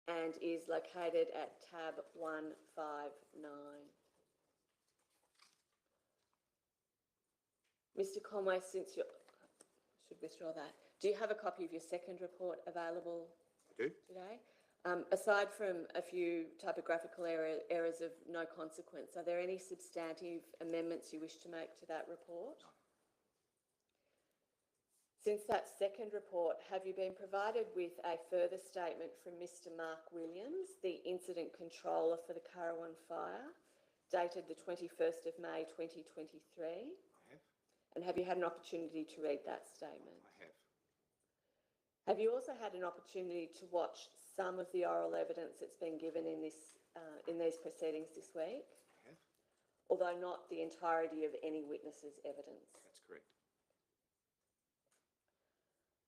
and is located at tab 159. Mr. Conway, since you should withdraw that, do you have a copy of your second report available I do. today? Aside from a few typographical errors of no consequence, are there any substantive amendments you wish to make to that report? No. Since that second report, have you been provided with a further statement from Mr. Mark Williams, the incident controller for the Coronial fire, dated the 21st of May 2023? I have. And have you had an opportunity to read that statement? I have. Have you also had an opportunity to watch some of the oral evidence that's been given in these proceedings this week? I have. Although not the entirety of any witness's evidence. That's correct.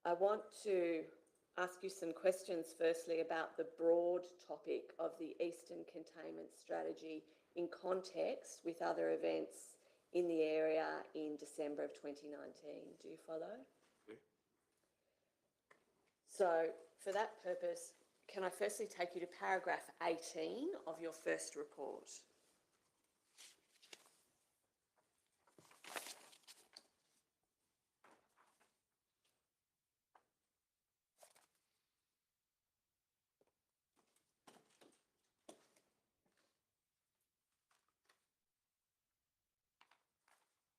I want to ask you some questions firstly about the broad topic of the Eastern Containment Strategy in context with other events in the area in December of 2019. Do you follow? Yeah. So for that purpose, can I firstly take you to paragraph 18 of your first report?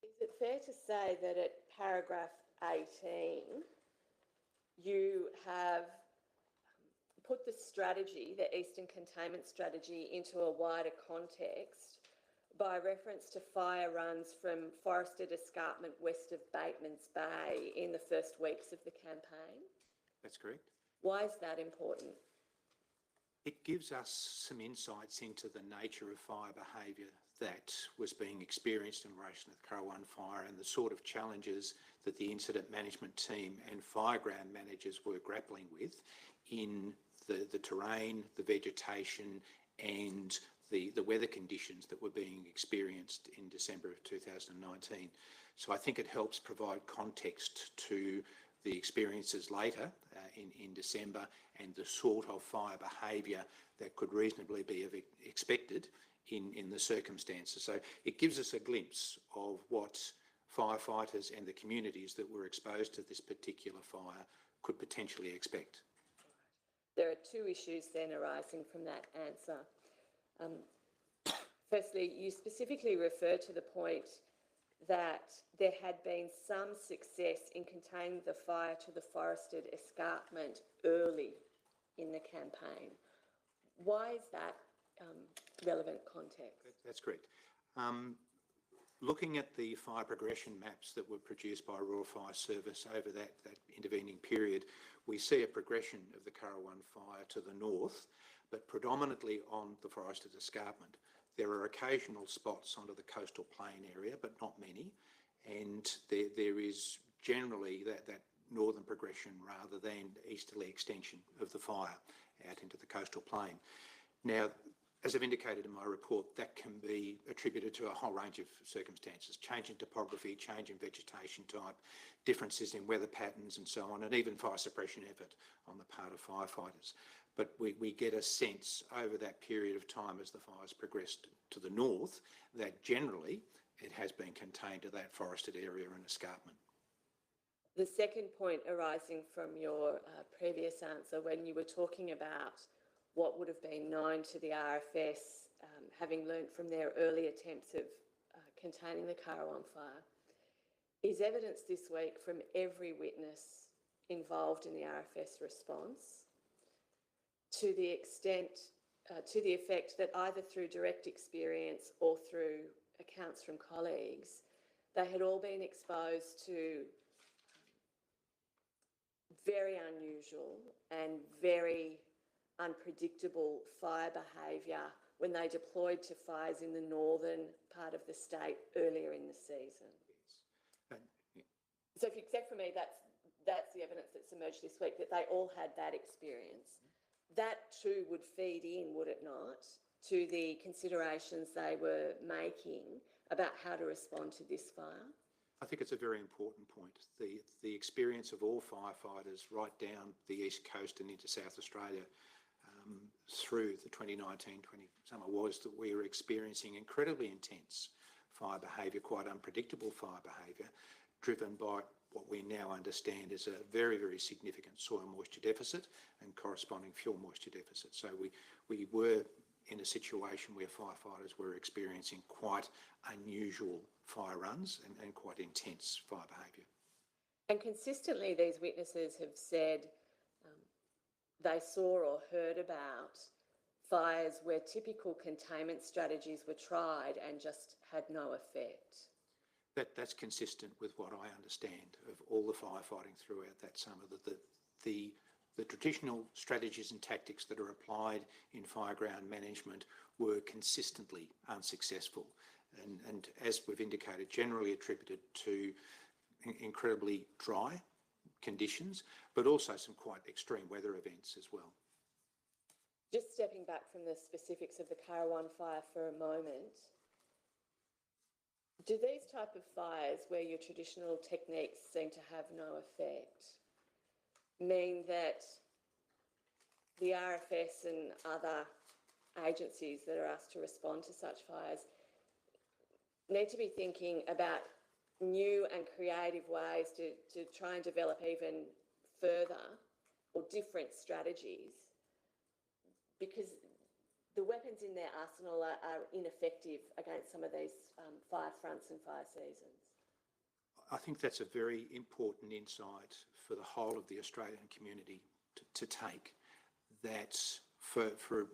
Is it fair to say that at paragraph 18, you have put the strategy, the Eastern Containment Strategy, into a wider context by reference to fire runs from forested escarpment west of Bateman's Bay in the first weeks of the campaign? That's correct. Why is that important? It gives us some insights into the nature of fire behaviour that was being experienced in relation to the Coronial fire and the sort of challenges that the incident management team and fireground managers were grappling with in the terrain, the vegetation and the weather conditions that were being experienced in December of 2019. So I think it helps provide context to the experiences later in December and the sort of fire behaviour that could reasonably be expected in the circumstances. So it gives us a glimpse of what firefighters and the communities that were exposed to this particular fire could potentially expect. There are two issues then arising from that answer. Firstly, you specifically refer to the point that there had been some success in containing the fire to the forested escarpment early in the campaign. Why is that relevant context? That's correct. Looking at the fire progression maps that were produced by Royal Fire Service over that intervening period, we see a progression of the Coronial fire to the north, but predominantly on the forested escarpment. There are occasional spots onto the coastal plain area, but not many, and there is generally that northern progression rather than easterly extension of the fire out into the coastal plain. Now, as I've indicated in my report, that can be attributed to a whole range of circumstances: change in topography, change in vegetation type, differences in weather patterns and so on, and even fire suppression effort on the part of firefighters. But we get a sense over that period of time as the fires progressed to the north that generally it has been contained to that forested area and escarpment. The second point arising from your previous answer, when you were talking about what would have been known to the RFS, having learnt from their early attempts of containing the Coronial fire, is evidence this week from every witness involved in the RFS response to the extent, to the effect that either through direct experience or through accounts from colleagues, they had all been exposed to very unusual and very unpredictable fire behaviour when they deployed to fires in the northern part of the state earlier in the season. Yes. So if you accept from me, that's the evidence that's emerged this week, that they all had that experience. That too would feed in, would it not, to the considerations they were making about how to respond to this fire? I think it's a very important point. The experience of all firefighters right down the east coast and into South Australia through the 2019-20 summer was that we were experiencing incredibly intense fire behaviour, quite unpredictable fire behaviour, driven by what we now understand is a very, very significant soil moisture deficit and corresponding fuel moisture deficit. So we were in a situation where firefighters were experiencing quite unusual fire runs and quite intense fire behaviour. And consistently, these witnesses have said they saw or heard about fires where typical containment strategies were tried and just had no effect. That's consistent with what I understand of all the firefighting throughout that summer, that the traditional strategies and tactics that are applied in fireground management were consistently unsuccessful and as we've indicated, generally attributed to incredibly dry conditions, but also some quite extreme weather events as well. Just stepping back from the specifics of the Coronial fire for a moment, do these type of fires where your traditional techniques seem to have no effect mean that the RFS and other agencies that are asked to respond to such fires need to be thinking about new and creative ways to try and develop even further or different strategies, because the weapons in their arsenal are ineffective against some of these fire fronts and fire seasons? I think that's a very important insight for the whole of the Australian community to take, that for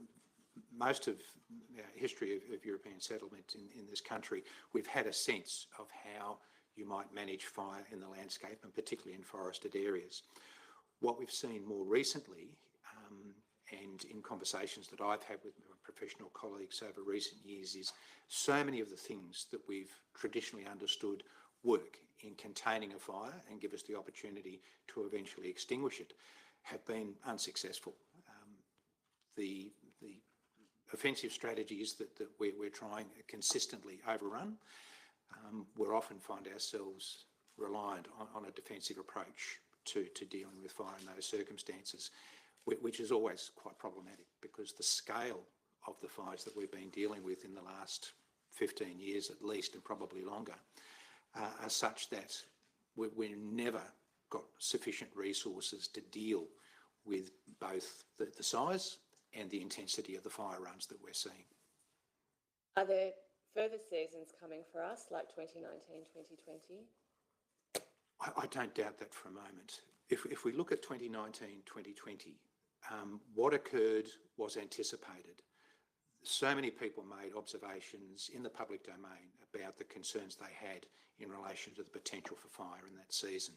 most of the history of European settlement in this country, we've had a sense of how you might manage fire in the landscape and particularly in forested areas. What we've seen more recently and in conversations that I've had with my professional colleagues over recent years is so many of the things that we've traditionally understood work in containing a fire and give us the opportunity to eventually extinguish it have been unsuccessful. The offensive strategies that we're trying consistently overrun. We'll often find ourselves reliant on a defensive approach to dealing with fire in those circumstances, which is always quite problematic because the scale of the fires that we've been dealing with in the last 15 years at least, and probably longer, are such that we've never got sufficient resources to deal with both the size and the intensity of the fire runs that we're seeing. Are there further seasons coming for us, like 2019, 2020? I don't doubt that for a moment. If we look at 2019, 2020, what occurred was anticipated. So many people made observations in the public domain about the concerns they had in relation to the potential for fire in that season.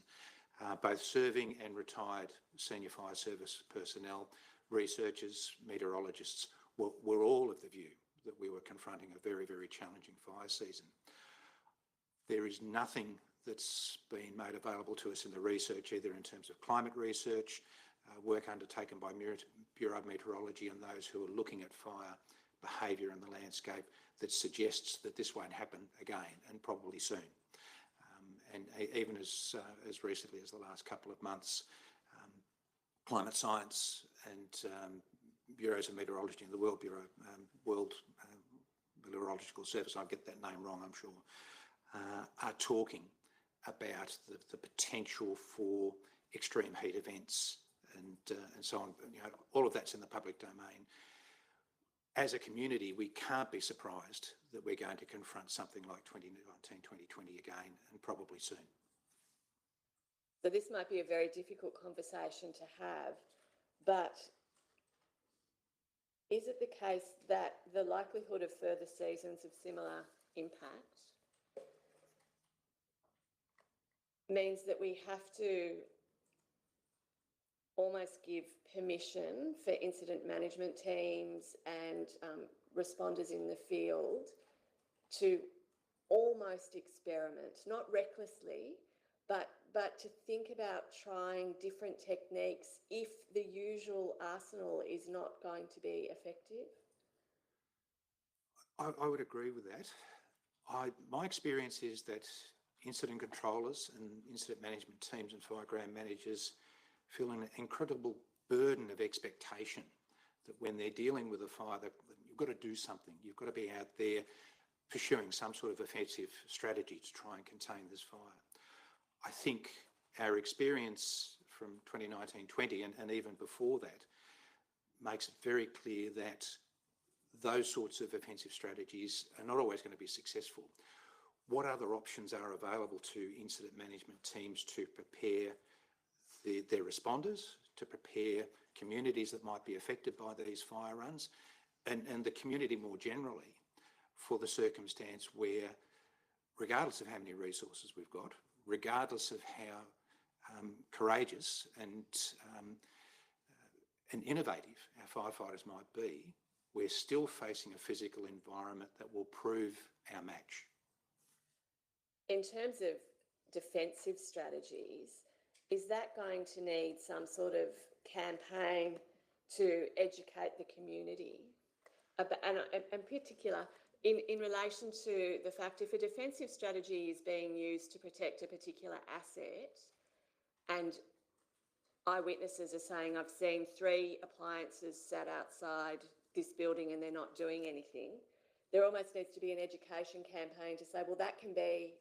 Both serving and retired senior fire service personnel, researchers, meteorologists were all of the view that we were confronting a very, very challenging fire season. There is nothing that's been made available to us in the research, either in terms of climate research, work undertaken by Bureau of Meteorology and those who are looking at fire behaviour in the landscape, that suggests that this won't happen again, and probably soon. And even as recently as the last couple of months, climate science and bureaus of meteorology in the World Bureau, World Meteorological Service, I'll get that name wrong, I'm sure, are talking about the potential for extreme heat events and so on. You know, all of that's in the public domain. As a community, we can't be surprised that we're going to confront something like 2019, 2020 again, and probably soon. So this might be a very difficult conversation to have, but is it the case that the likelihood of further seasons of similar impact means that we have to almost give permission for incident management teams and responders in the field to almost experiment, not recklessly, but to think about trying different techniques if the usual arsenal is not going to be effective? I would agree with that. My experience is that incident controllers and incident management teams and fireground managers feel an incredible burden of expectation that when they're dealing with a fire, that you've got to do something. You've got to be out there pursuing some sort of offensive strategy to try and contain this fire. I think our experience from 2019-20 and even before that makes it very clear that those sorts of offensive strategies are not always going to be successful. What other options are available to incident management teams to prepare their responders, to prepare communities that might be affected by these fire runs, and the community more generally for the circumstance where, regardless of how many resources we've got, regardless of how courageous and innovative our firefighters might be, we're still facing a physical environment that will prove our match. In terms of defensive strategies, is that going to need some sort of campaign to educate the community? And in particular, in relation to the fact if a defensive strategy is being used to protect a particular asset and eyewitnesses are saying, I've seen 3 appliances sat outside this building and they're not doing anything, there almost needs to be an education campaign to say, well, that can be,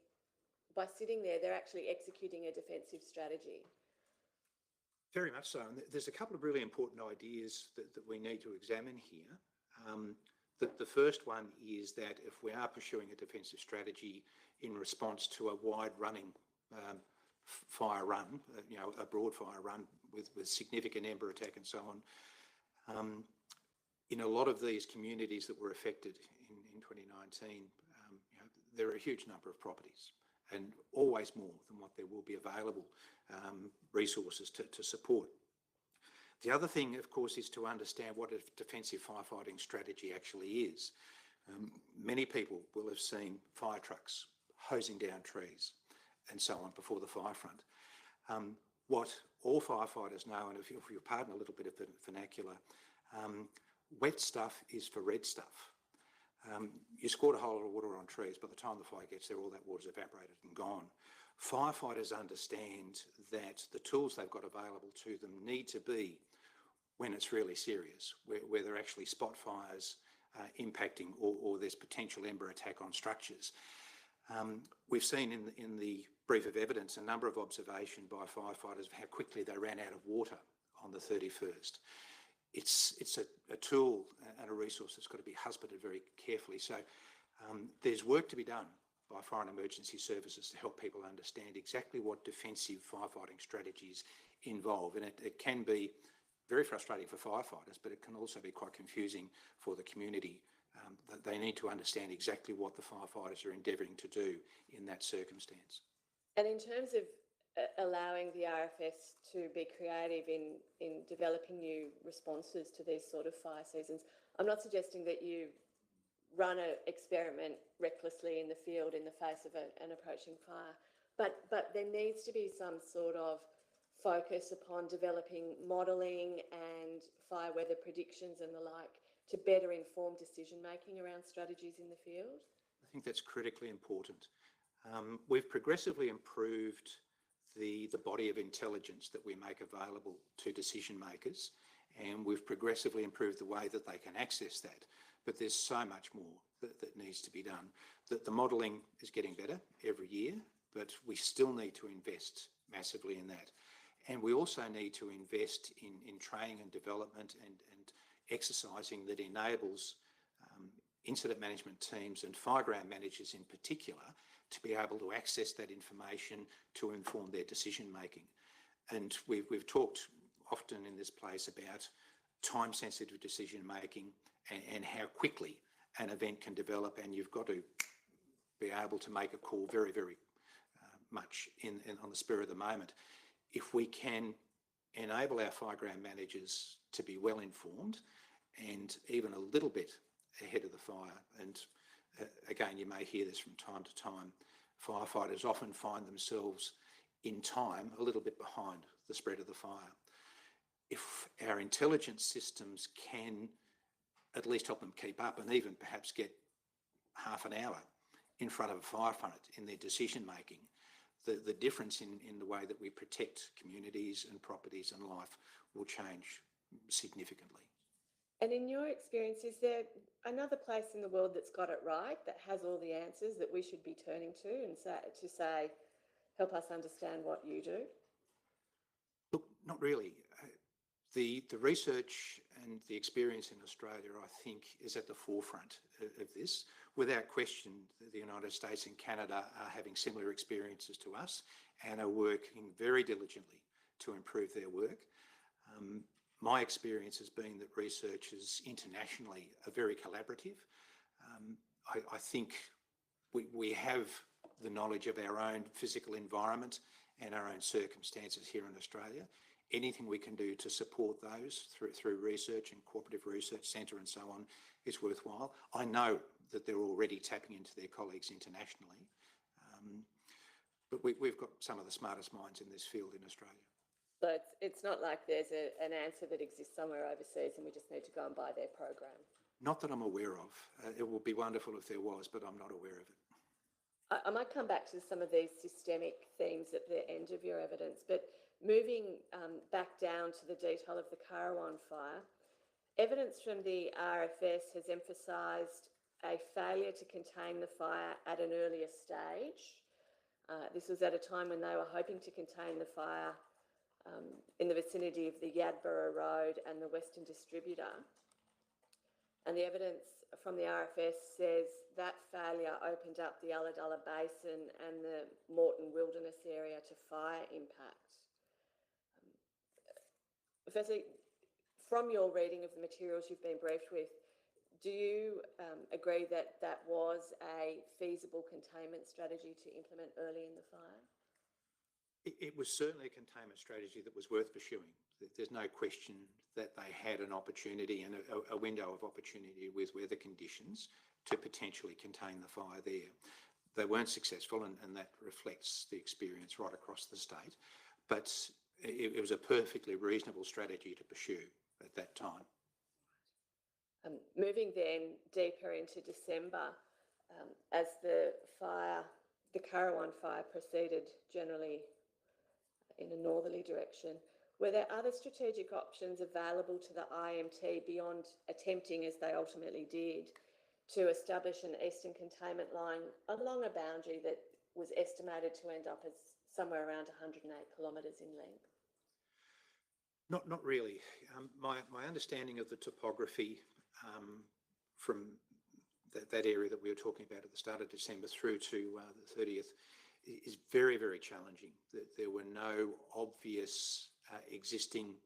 by sitting there, they're actually executing a defensive strategy. Very much so. And there's a couple of really important ideas that we need to examine here. The first one is that if we are pursuing a defensive strategy in response to a wide-running fire run, a broad fire run with significant ember attack and so on, in a lot of these communities that were affected in 2019, there are a huge number of properties and always more than what there will be available resources to support. The other thing, of course, is to understand what a defensive firefighting strategy actually is. Many people will have seen fire trucks hosing down trees and so on before the fire front. What all firefighters know, and if you'll pardon a little bit of vernacular, wet stuff is for red stuff. You squirt a whole lot of water on trees, by the time the fire gets there, all that water's evaporated and gone. Firefighters understand that the tools they've got available to them need to be when it's really serious, where there are actually spot fires impacting or there's potential ember attack on structures. We've seen in the brief of evidence a number of observations by firefighters of how quickly they ran out of water on the 31st. It's a tool and a resource that's got to be husbanded very carefully. So there's work to be done by fire and emergency services to help people understand exactly what defensive firefighting strategies involve. And it can be very frustrating for firefighters, but it can also be quite confusing for the community. That they need to understand exactly what the firefighters are endeavouring to do in that circumstance. And in terms of allowing the RFS to be creative in developing new responses to these sort of fire seasons, I'm not suggesting that you run an experiment recklessly in the field in the face of an approaching fire, but there needs to be some sort of focus upon developing modelling and fire weather predictions and the like to better inform decision making around strategies in the field? I think that's critically important. We've progressively improved the body of intelligence that we make available to decision makers, and we've progressively improved the way that they can access that. But there's so much more that needs to be done. The modelling is getting better every year, but we still need to invest massively in that. And we also need to invest in training and development and exercising that enables incident management teams and fireground managers in particular to be able to access that information to inform their decision making. And we've talked often in this place about time-sensitive decision making and how quickly an event can develop, and you've got to be able to make a call very, very much on the spur of the moment. If we can enable our fireground managers to be well informed and even a little bit ahead of the fire, and again, you may hear this from time to time, firefighters often find themselves in time a little bit behind the spread of the fire. If our intelligence systems can at least help them keep up and even perhaps get half an hour in front of a fire front in their decision making, the difference in the way that we protect communities and properties and life will change significantly. And in your experience, is there another place in the world that's got it right, that has all the answers that we should be turning to and say, help us understand what you do? Look, not really. The research and the experience in Australia, I think, is at the forefront of this. Without question, the United States and Canada are having similar experiences to us and are working very diligently to improve their work. My experience has been that researchers internationally are very collaborative. I think we have the knowledge of our own physical environment and our own circumstances here in Australia. Anything we can do to support those through research and Cooperative Research Centre and so on is worthwhile. I know that they're already tapping into their colleagues internationally, but we've got some of the smartest minds in this field in Australia. So it's not like there's an answer that exists somewhere overseas and we just need to go and buy their program. Not that I'm aware of. It would be wonderful if there was, but I'm not aware of it. I might come back to some of these systemic themes at the end of your evidence, but moving back down to the detail of the Coronial fire, evidence from the RFS has emphasised a failure to contain the fire at an earlier stage. This was at a time when they were hoping to contain the fire in the vicinity of the Yadborough Road and the Western Distributor. And the evidence from the RFS says that failure opened up the Ulladulla Basin and the Moreton Wilderness area to fire impact. Firstly, from your reading of the materials you've been briefed with, do you agree that that was a feasible containment strategy to implement early in the fire? It was certainly a containment strategy that was worth pursuing. There's no question that they had an opportunity and a window of opportunity with weather conditions to potentially contain the fire there. They weren't successful, and that reflects the experience right across the state. But it was a perfectly reasonable strategy to pursue at that time. Moving then deeper into December, as the Coronial fire proceeded generally in a northerly direction, were there other strategic options available to the IMT beyond attempting, as they ultimately did, to establish an eastern containment line along a boundary that was estimated to end up as somewhere around 108 kilometres in length? Not really. My understanding of the topography from that area that we were talking about at the start of December through to the 30th is very, very challenging. There were no obvious existing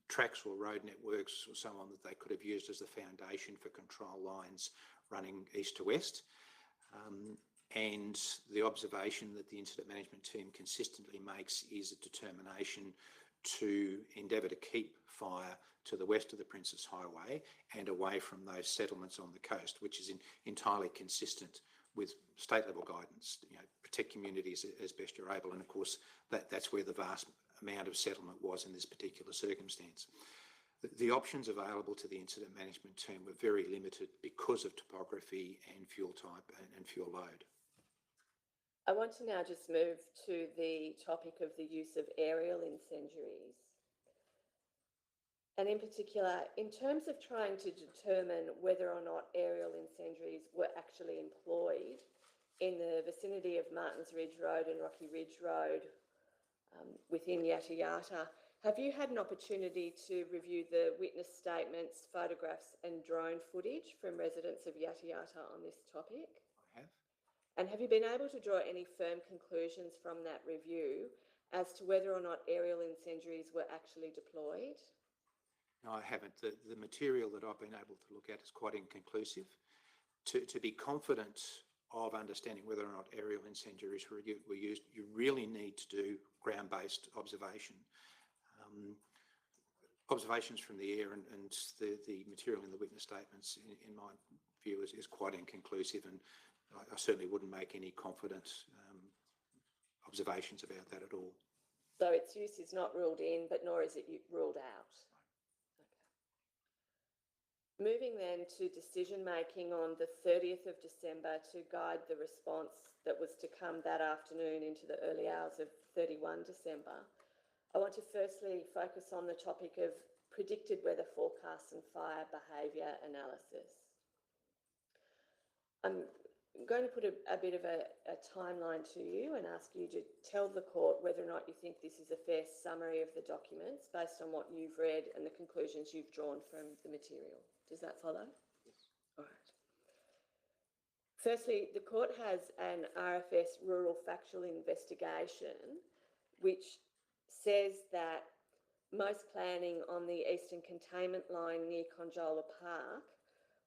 tracks or road networks or so on that they could have used as the foundation for control lines running east to west. And the observation that the incident management team consistently makes is a determination to endeavour to keep fire to the west of the Princes Highway and away from those settlements on the coast, which is entirely consistent with state level guidance. Protect communities as best you're able, and of course that's where the vast amount of settlement was in this particular circumstance. The options available to the incident management team were very limited because of topography and fuel type and fuel load. I want to now just move to the topic of the use of aerial incendiaries. And in particular, in terms of trying to determine whether or not aerial incendiaries were actually employed in the vicinity of Martins Ridge Road and Rocky Ridge Road within Yatta Yatta, have you had an opportunity to review the witness statements, photographs and drone footage from residents of Yatta Yatta on this topic? I have. And have you been able to draw any firm conclusions from that review as to whether or not aerial incendiaries were actually deployed? No, I haven't. The material that I've been able to look at is quite inconclusive. To be confident of understanding whether or not aerial incendiaries were used, you really need to do ground-based observation. Observations from the air and the material in the witness statements, in my view, is quite inconclusive, and I certainly wouldn't make any confident observations about that at all. So its use is not ruled in, but nor is it ruled out. Okay. Moving then to decision making on the 30th of December to guide the response that was to come that afternoon into the early hours of 31 December. I want to firstly focus on the topic of predicted weather forecasts and fire behaviour analysis. I'm going to put a bit of a timeline to you and ask you to tell the court whether or not you think this is a fair summary of the documents based on what you've read and the conclusions you've drawn from the material. Does that follow? Yes. All right. Firstly, the court has an RFS rural factual investigation which says that most planning on the eastern containment line near Conjola Park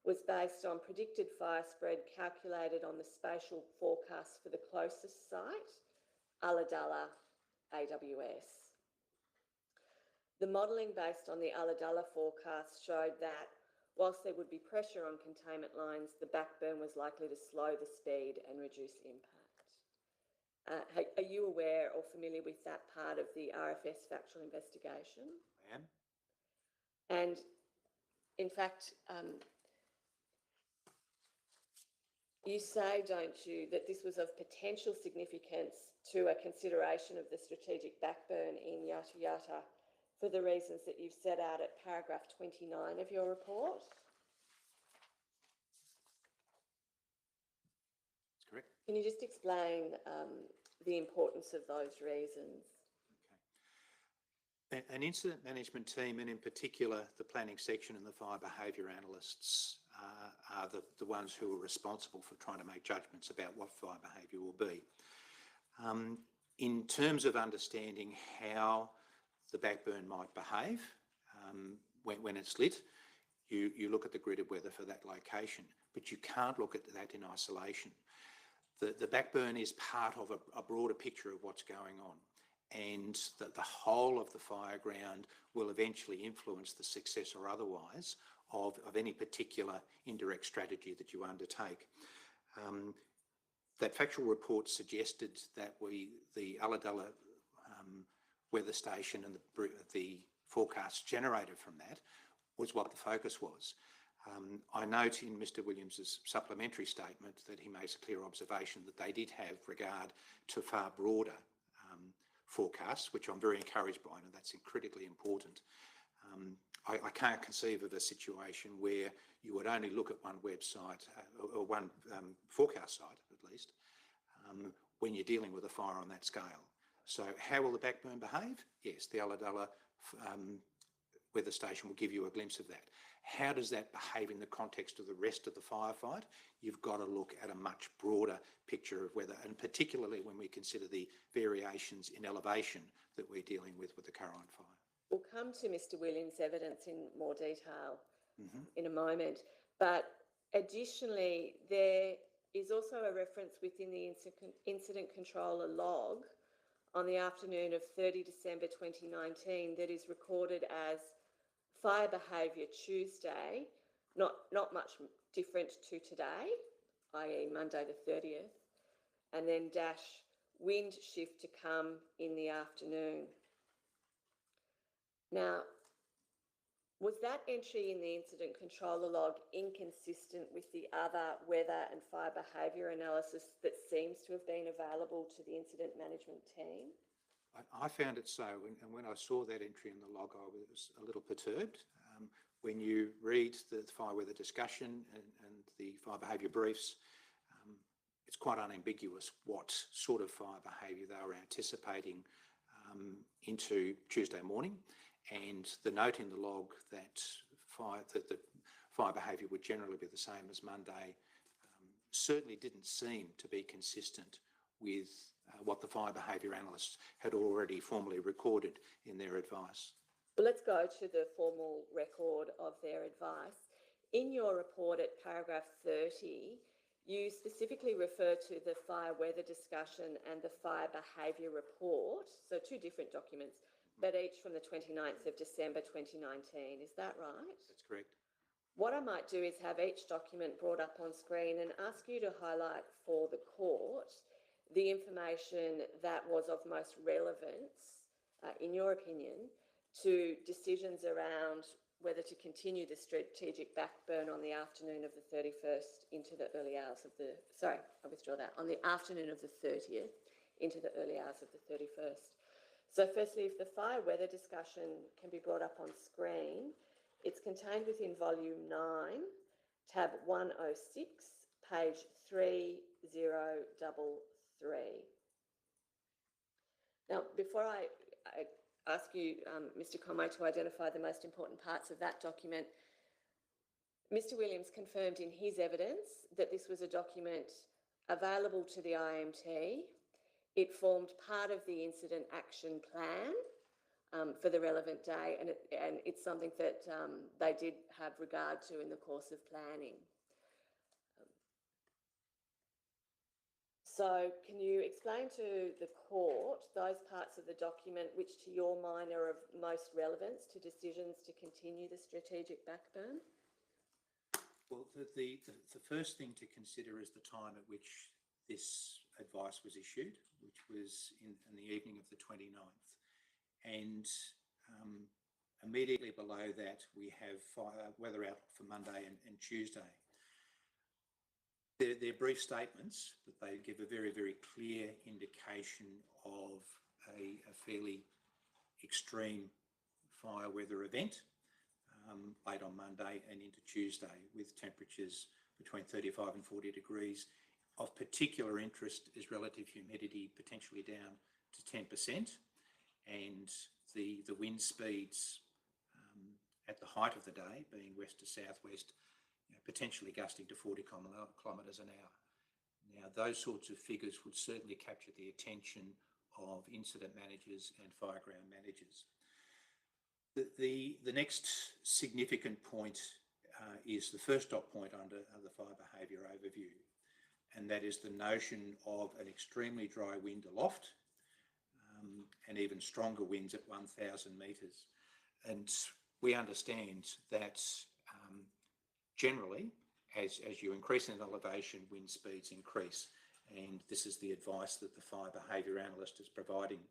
was based on predicted fire spread calculated on the spatial forecast for the closest site, Ulladulla AWS. The modelling based on the Ulladulla forecast showed that whilst there would be pressure on containment lines, the backburn was likely to slow the speed and reduce impact. Are you aware or familiar with that part of the RFS factual investigation? I am. And in fact, you say, don't you, that this was of potential significance to a consideration of the strategic backburn in Yata Yata for the reasons that you've set out at paragraph 29 of your report? That's correct. Can you just explain the importance of those reasons? Okay. An incident management team, and in particular the planning section and the fire behaviour analysts, are the ones who are responsible for trying to make judgments about what fire behaviour will be. In terms of understanding how the backburn might behave when it's lit, you look at the grid of weather for that location, but you can't look at that in isolation. The backburn is part of a broader picture of what's going on, and that the whole of the fire ground will eventually influence the success or otherwise of any particular indirect strategy that you undertake. That factual report suggested that the Ulladulla weather station and the forecasts generated from that was what the focus was. I note in Mr Williams's supplementary statement that he makes a clear observation that they did have regard to far broader forecasts, which I'm very encouraged by, and that's critically important. I can't conceive of a situation where you would only look at one website or one forecast site, at least, when you're dealing with a fire on that scale. So how will the backburn behave? Yes, the Ulladulla weather station will give you a glimpse of that. How does that behave in the context of the rest of the firefight? You've got to look at a much broader picture of weather, and particularly when we consider the variations in elevation that we're dealing with the Coronial fire. We'll come to Mr Williams' evidence in more detail in a moment, but additionally there is also a reference within the incident controller log on the afternoon of 30 December 2019 that is recorded as fire behaviour Tuesday, not much different to today, i.e. Monday the 30th, and then dash wind shift to come in the afternoon. Now, was that entry in the incident controller log inconsistent with the other weather and fire behaviour analysis that seems to have been available to the incident management team? I found it so, and when I saw that entry in the log, I was a little perturbed. When you read the fire weather discussion and the fire behaviour briefs, it's quite unambiguous what sort of fire behaviour they were anticipating into Tuesday morning, and the note in the log that the fire behaviour would generally be the same as Monday certainly didn't seem to be consistent with what the fire behaviour analysts had already formally recorded in their advice. Well, let's go to the formal record of their advice. In your report at paragraph 30, you specifically refer to the fire weather discussion and the fire behaviour report, so two different documents, but each from the 29th of December 2019. Is that right? That's correct. What I might do is have each document brought up on screen and ask you to highlight for the court the information that was of most relevance, in your opinion, to decisions around whether to continue the strategic backburn on the afternoon of the 31st into the early hours of the, sorry, I withdraw that, on the afternoon of the 30th into the early hours of the 31st. So firstly, if the fire weather discussion can be brought up on screen, it's contained within volume 9, tab 106, page 3033. Now, before I ask you, Mr. Conway, to identify the most important parts of that document, Mr. Williams confirmed in his evidence that this was a document available to the IMT. It formed part of the incident action plan for the relevant day, and it's something that they did have regard to in the course of planning. So can you explain to the court those parts of the document which to your mind are of most relevance to decisions to continue the strategic backburn? Well, the first thing to consider is the time at which this advice was issued, which was in the evening of the 29th. And immediately below that, we have weather outlook for Monday and Tuesday. They're brief statements, but they give a very, very clear indication of a fairly extreme fire weather event late on Monday and into Tuesday, with temperatures between 35 and 40 degrees. Of particular interest is relative humidity potentially down to 10%, and the wind speeds at the height of the day, being west to southwest, potentially gusting to 40 kilometres an hour. Now, those sorts of figures would certainly capture the attention of incident managers and fireground managers. The next significant point is the first dot point under the fire behaviour overview, and that is the notion of an extremely dry wind aloft and even stronger winds at 1,000 metres. And we understand that generally, as you increase in elevation, wind speeds increase, and this is the advice that the fire behaviour analyst is providing.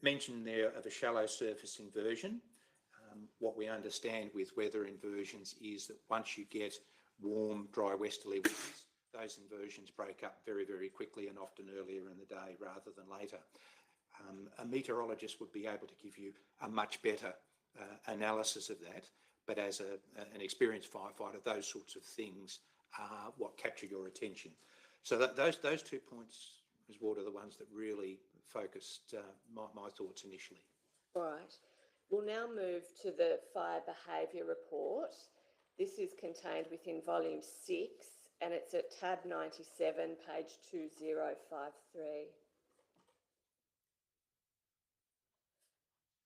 Mentioned there of a shallow surface inversion. What we understand with weather inversions is that once you get warm, dry westerly winds, those inversions break up very, very quickly and often earlier in the day rather than later. A meteorologist would be able to give you a much better analysis of that, but as an experienced firefighter, those sorts of things are what capture your attention. So those 2 points, Ms. Ward, are the ones that really focused my thoughts initially. All right. We'll now move to the fire behaviour report. This is contained within volume 6, and it's at tab 97, page 2053.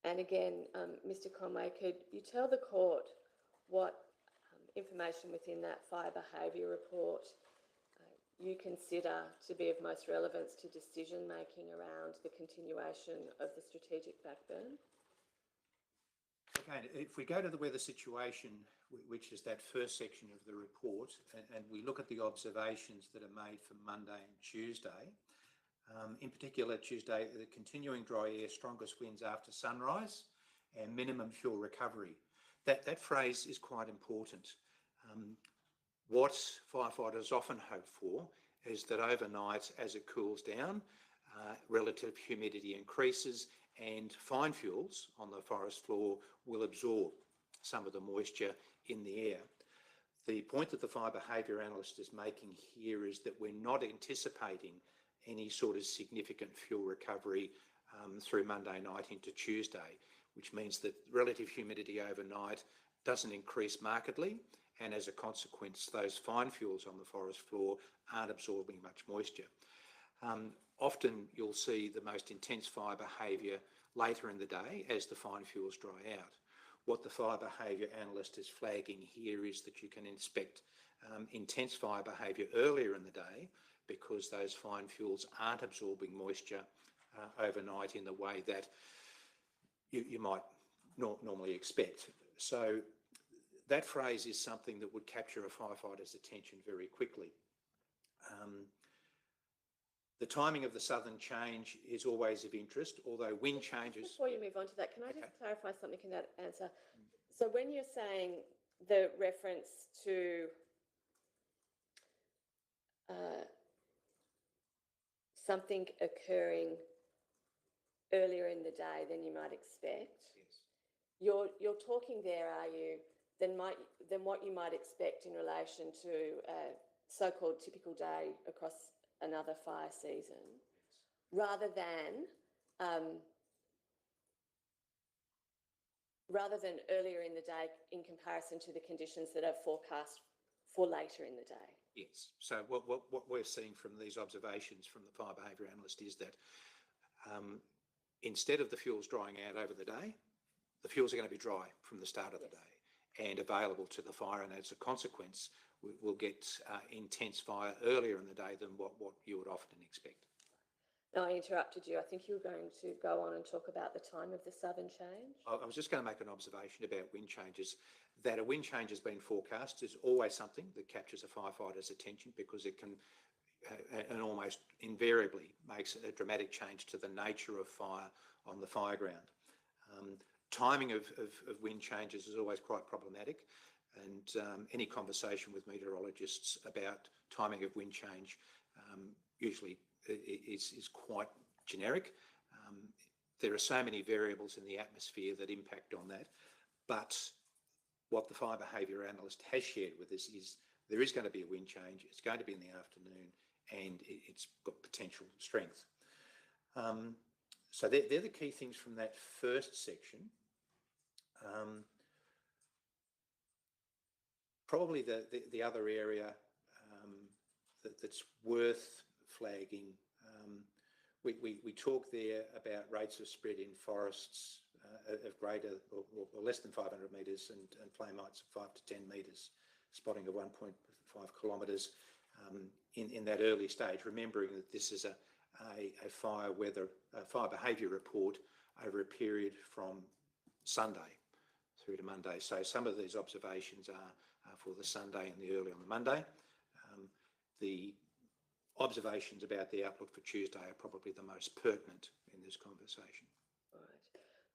And again, Mr. Conway, could you tell the court what information within that fire behaviour report you consider to be of most relevance to decision making around the continuation of the strategic backburn? Again, if we go to the weather situation, which is that first section of the report, and we look at the observations that are made for Monday and Tuesday, in particular Tuesday, the continuing dry air, strongest winds after sunrise, and minimum fuel recovery. That phrase is quite important. What firefighters often hope for is that overnight, as it cools down, relative humidity increases and fine fuels on the forest floor will absorb some of the moisture in the air. The point that the fire behaviour analyst is making here is that we're not anticipating any sort of significant fuel recovery through Monday night into Tuesday, which means that relative humidity overnight doesn't increase markedly, and as a consequence, those fine fuels on the forest floor aren't absorbing much moisture. Often you'll see the most intense fire behaviour later in the day as the fine fuels dry out. What the fire behaviour analyst is flagging here is that you can expect intense fire behaviour earlier in the day because those fine fuels aren't absorbing moisture overnight in the way that you might normally expect. So that phrase is something that would capture a firefighter's attention very quickly. The timing of the southern change is always of interest, although wind changes... Before you move on to that, can I just clarify something in that answer? So when you're saying the reference to something occurring earlier in the day than you might expect. Yes. You're talking there, are you, than what you might expect in relation to a so-called typical day across another fire season, rather than earlier in the day in comparison to the conditions that are forecast for later in the day. Yes. So what we're seeing from these observations from the fire behaviour analyst is that instead of the fuels drying out over the day, the fuels are going to be dry from the start of the day and available to the fire, and as a consequence, we'll get intense fire earlier in the day than what you would often expect. No, I interrupted you. I think you were going to go on and talk about the time of the southern change. I was just going to make an observation about wind changes. That a wind change has been forecast is always something that captures a firefighter's attention, because it can and almost invariably makes a dramatic change to the nature of fire on the fire ground. Timing of wind changes is always quite problematic, and any conversation with meteorologists about timing of wind change usually is quite generic. There are so many variables in the atmosphere that impact on that, but what the fire behaviour analyst has shared with us is there is going to be a wind change. It's going to be in the afternoon, and it's got potential strength. So they're the key things from that first section. Probably the other area that's worth flagging, we talk there about rates of spread in forests of greater or less than 500 metres and flame heights of 5 to 10 metres, spotting of 1.5 kilometres in that early stage, remembering that this is a fire behaviour report over a period from Sunday through to Monday. So some of these observations are for the Sunday and the early on the Monday. The observations about the outlook for Tuesday are probably the most pertinent in this conversation. Right.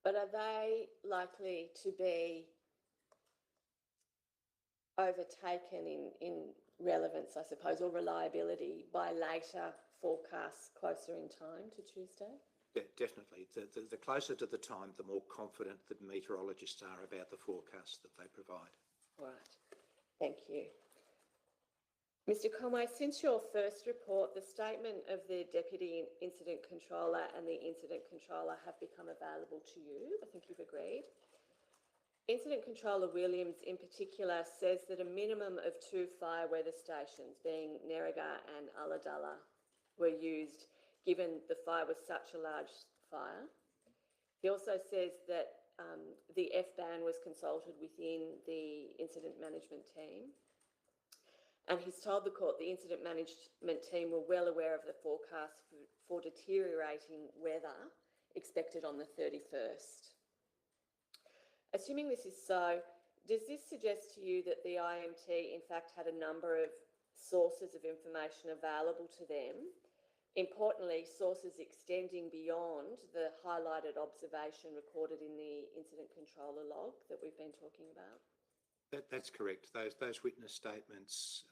But are they likely to be overtaken in relevance, I suppose, or reliability by later forecasts closer in time to Tuesday? Definitely. The closer to the time, the more confident the meteorologists are about the forecasts that they provide. Right. Thank you. Mr. Conway, since your first report, the statement of the Deputy Incident Controller and the Incident Controller have become available to you. I think you've agreed. Incident Controller Williams in particular says that a minimum of 2 fire weather stations, being Nerriga and Ulladulla, were used given the fire was such a large fire. He also says that the FBAN was consulted within the incident management team. And he's told the court the incident management team were well aware of the forecast for deteriorating weather expected on the 31st. Assuming this is so, does this suggest to you that the IMT in fact had a number of sources of information available to them? Importantly, sources extending beyond the highlighted observation recorded in the incident controller log that we've been talking about? That's correct. Those witness statements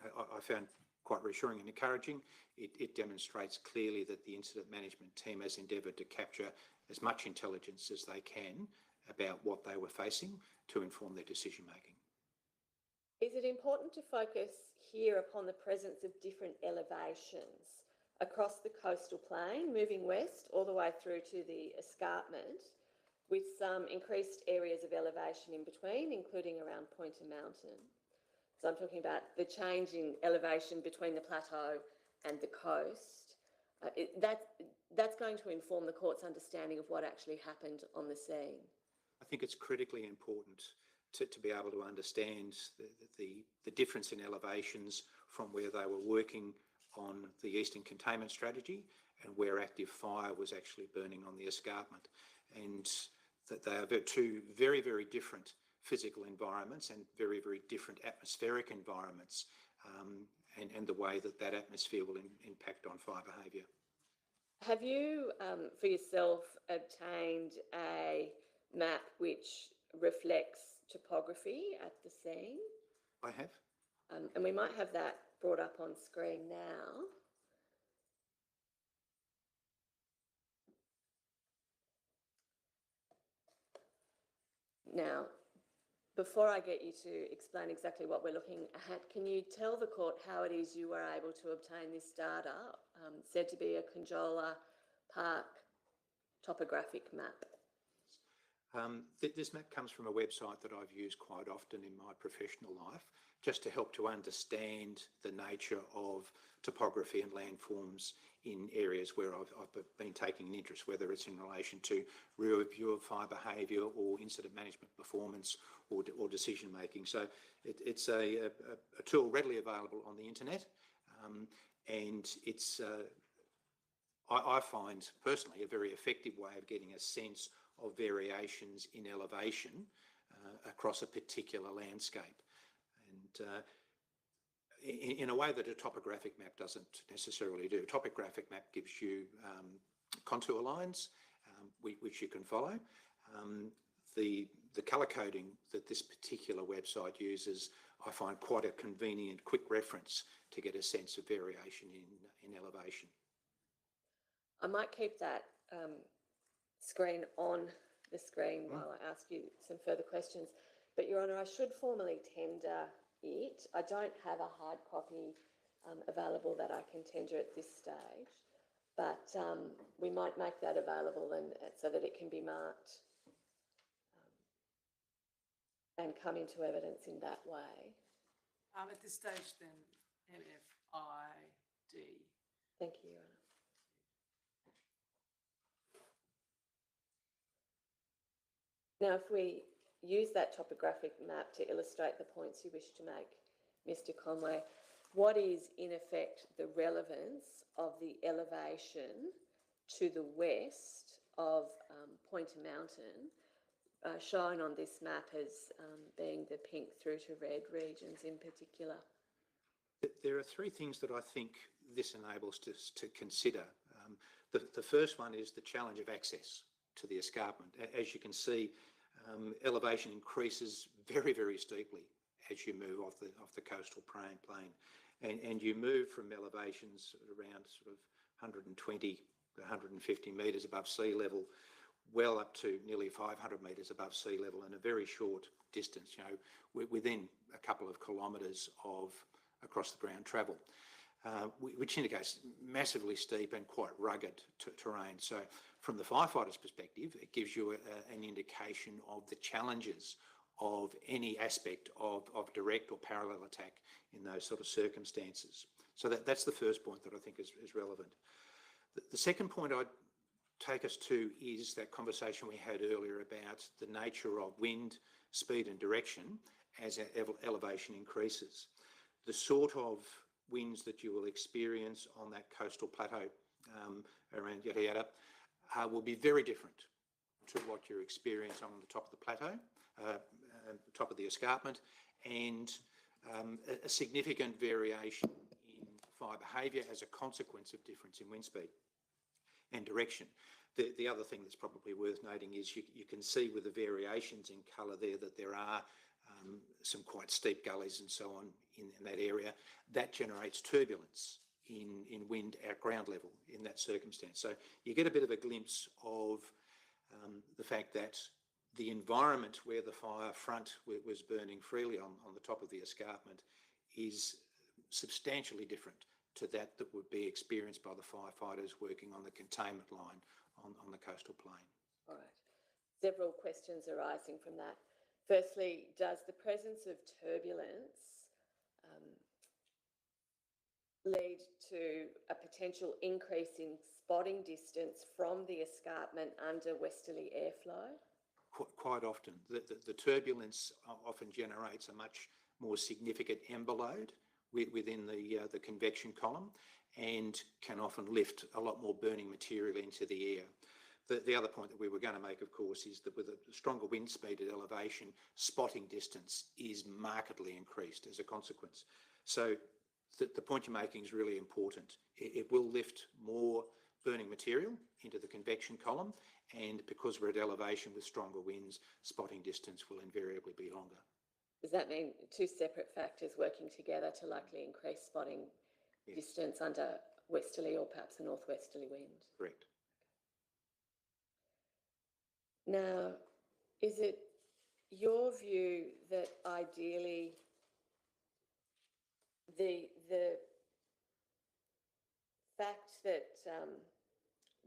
I found quite reassuring and encouraging. It demonstrates clearly that the incident management team has endeavoured to capture as much intelligence as they can about what they were facing to inform their decision making. Is it important to focus here upon the presence of different elevations across the coastal plain, moving west all the way through to the escarpment, with some increased areas of elevation in between, including around Pointer Mountain? So I'm talking about the change in elevation between the plateau and the coast. That's going to inform the court's understanding of what actually happened on the scene. I think it's critically important to be able to understand the difference in elevations from where they were working on the eastern containment strategy and where active fire was actually burning on the escarpment. And that they are two very, very different physical environments and very, very different atmospheric environments, and the way that atmosphere will impact on fire behaviour. Have you, for yourself, obtained a map which reflects topography at the scene? I have. And we might have that brought up on screen now. Now, before I get you to explain exactly what we're looking at, can you tell the court how it is you were able to obtain this data, said to be a Conjola Park topographic map? This map comes from a website that I've used quite often in my professional life, just to help to understand the nature of topography and landforms in areas where I've been taking an interest, whether it's in relation to review of fire behaviour or incident management performance or decision making. So it's a tool readily available on the internet, and it's I find personally a very effective way of getting a sense of variations in elevation across a particular landscape, and in a way that a topographic map doesn't necessarily do. A topographic map gives you contour lines which you can follow. The colour coding that this particular website uses, I find quite a convenient quick reference to get a sense of variation in elevation. I might keep that screen on the screen while I ask you some further questions. But, Your Honour, I should formally tender it. I don't have a hard copy available that I can tender at this stage, but we might make that available and so that it can be marked and come into evidence in that way. At this stage then, NFID. Thank you, Your Honour. Now, if we use that topographic map to illustrate the points you wish to make, Mr. Conway, what is in effect the relevance of the elevation to the west of Pointer Mountain, shown on this map as being the pink through to red regions in particular? There are three things that I think this enables us to consider. The first one is the challenge of access to the escarpment. As you can see, elevation increases very, very steeply as you move off the coastal plain, and you move from elevations around sort of 120 to 150 metres above sea level, well up to nearly 500 metres above sea level in a very short distance. You know, within a couple of kilometres of across the ground travel, which indicates massively steep and quite rugged terrain. So from the firefighter's perspective, it gives you an indication of the challenges of any aspect of direct or parallel attack in those sort of circumstances. So that's the first point that I think is relevant. The second point I'd take us to is that conversation we had earlier about the nature of wind, speed and direction as elevation increases. The sort of winds that you will experience on that coastal plateau around Yada Yada will be very different to what you're experiencing on the top of the plateau, top of the escarpment, and a significant variation in fire behaviour as a consequence of difference in wind speed and direction. The other thing that's probably worth noting is you can see with the variations in colour there that there are some quite steep gullies and so on in that area. That generates turbulence in wind at ground level in that circumstance. So you get a bit of a glimpse of the fact that the environment where the fire front was burning freely on the top of the escarpment is substantially different to that would be experienced by the firefighters working on the containment line on the coastal plain. All right. Several questions arising from that. Firstly, does the presence of turbulence lead to a potential increase in spotting distance from the escarpment under westerly airflow? Quite often. The turbulence often generates a much more significant ember load within the convection column and can often lift a lot more burning material into the air. The other point that we were going to make, of course, is that with a stronger wind speed at elevation, spotting distance is markedly increased as a consequence. So the point you're making is really important. It will lift more burning material into the convection column, and because we're at elevation with stronger winds, spotting distance will invariably be longer. Does that mean two separate factors working together to likely increase spotting distance under westerly or perhaps a northwesterly wind? Correct. Now, is it your view that ideally the fact that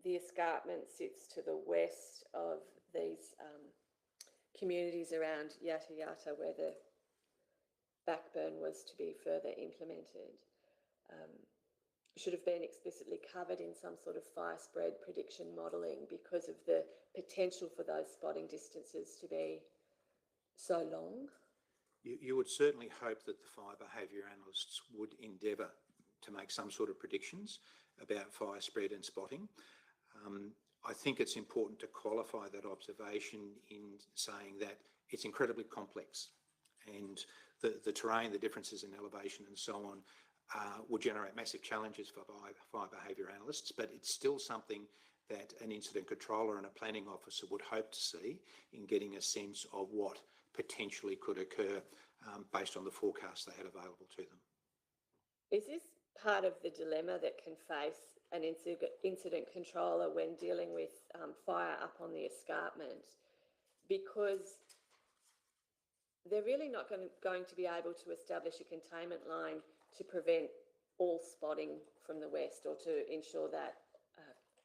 the escarpment sits to the west of these communities around Yata Yata, where the backburn was to be further implemented, should have been explicitly covered in some sort of fire spread prediction modelling because of the potential for those spotting distances to be so long? You would certainly hope that the fire behaviour analysts would endeavour to make some sort of predictions about fire spread and spotting. I think it's important to qualify that observation in saying that it's incredibly complex, and the terrain, the differences in elevation and so on will generate massive challenges for fire behaviour analysts, but it's still something that an incident controller and a planning officer would hope to see in getting a sense of what potentially could occur based on the forecast they had available to them. Is this part of the dilemma that can face an incident controller when dealing with fire up on the escarpment? Because they're really not going to be able to establish a containment line to prevent all spotting from the west, or to ensure that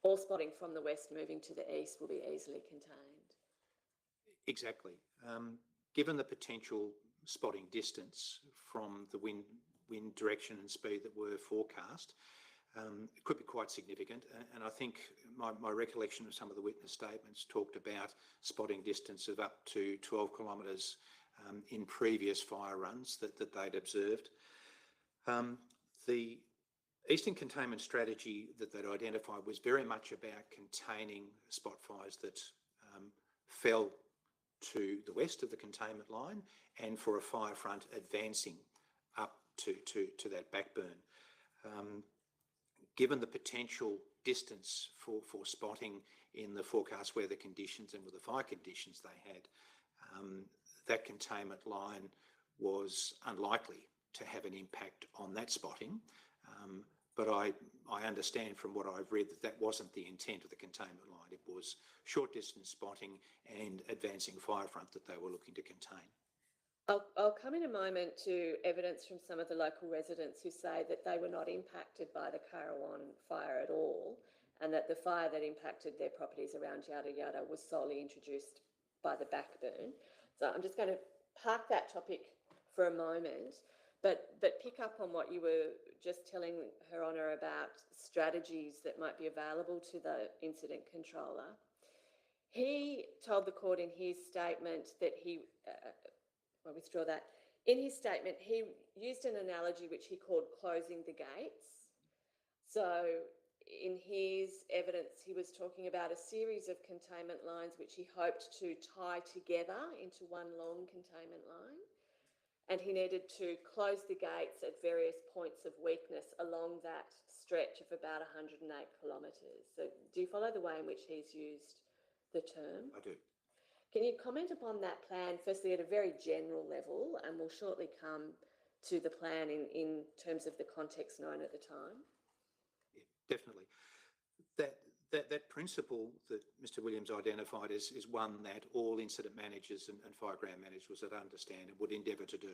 all spotting from the west moving to the east will be easily contained. Exactly. Given the potential spotting distance from the wind direction and speed that were forecast, it could be quite significant. And I think my recollection of some of the witness statements talked about spotting distance of up to 12 kilometres in previous fire runs that they'd observed. The Eastern Containment Strategy that they'd identified was very much about containing spot fires that fell to the west of the containment line, and for a fire front advancing up to that backburn. Given the potential distance for spotting in the forecast weather conditions and with the fire conditions they had, that containment line was unlikely to have an impact on that spotting. But I understand from what I've read that wasn't the intent of the containment line. It was short distance spotting and advancing fire front that they were looking to contain. I'll come in a moment to evidence from some of the local residents who say that they were not impacted by the Coronial fire at all, and that the fire that impacted their properties around Yada Yada was solely introduced by the backburn. So I'm just going to park that topic for a moment, but pick up on what you were just telling Her Honour about strategies that might be available to the incident controller. He told the court in his statement that I'll withdraw that. In his statement, he used an analogy which he called closing the gates. So in his evidence, he was talking about a series of containment lines which he hoped to tie together into one long containment line. And he needed to close the gates at various points of weakness along that stretch of about 108 kilometres. So do you follow the way in which he's used the term? I do. Can you comment upon that plan, firstly at a very general level, and we'll shortly come to the plan in terms of the context known at the time? Yeah, definitely. That principle that Mr. Williams identified is one that all incident managers and fireground managers would understand and would endeavour to do.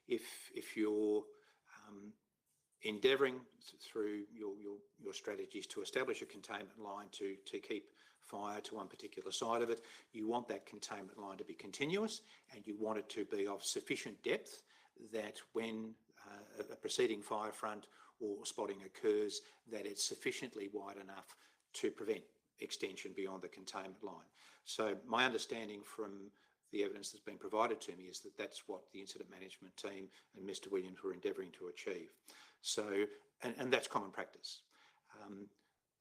If you're endeavouring through your strategies to establish a containment line to keep fire to one particular side of it, you want that containment line to be continuous, and you want it to be of sufficient depth that when a preceding fire front or spotting occurs, that it's sufficiently wide enough to prevent extension beyond the containment line. So my understanding from the evidence that's been provided to me is that that's what the incident management team and Mr. Williams were endeavouring to achieve. So, and that's common practice.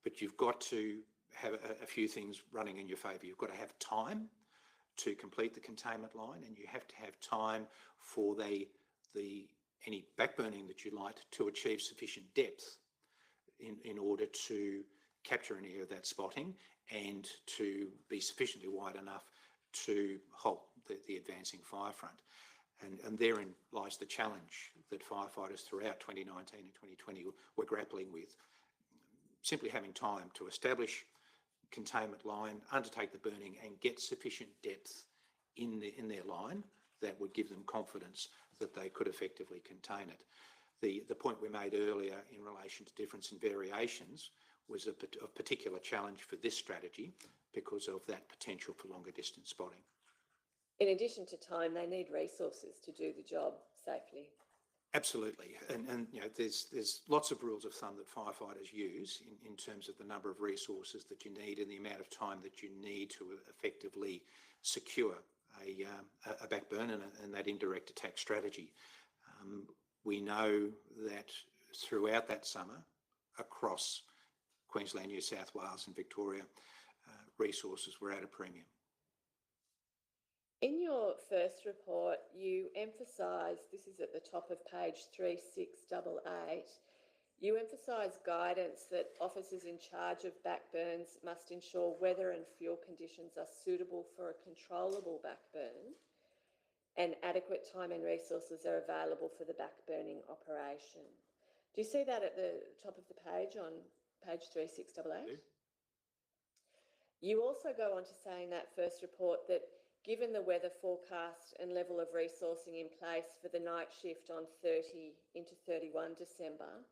But you've got to have a few things running in your favour. You've got to have time to complete the containment line, and you have to have time for any backburning that you like to achieve sufficient depth in order to capture any of that spotting and to be sufficiently wide enough to halt the advancing fire front. And therein lies the challenge that firefighters throughout 2019 and 2020 were grappling with. Simply having time to establish containment line, undertake the burning and get sufficient depth in their line that would give them confidence that they could effectively contain it. The point we made earlier in relation to difference in variations was a particular challenge for this strategy because of that potential for longer distance spotting. In addition to time, they need resources to do the job safely. Absolutely, and you know, there's lots of rules of thumb that firefighters use in terms of the number of resources that you need and the amount of time that you need to effectively secure a backburn and that indirect attack strategy. We know that throughout that summer, across Queensland, New South Wales and Victoria, resources were at a premium. In your first report, you emphasise, this is at the top of page 3688, you emphasise guidance that officers in charge of backburns must ensure weather and fuel conditions are suitable for a controllable backburn and adequate time and resources are available for the backburning operation. Do you see that at the top of the page on page 3688? You also go on to say in that first report that given the weather forecast and level of resourcing in place for the night shift on 30 into 31 December,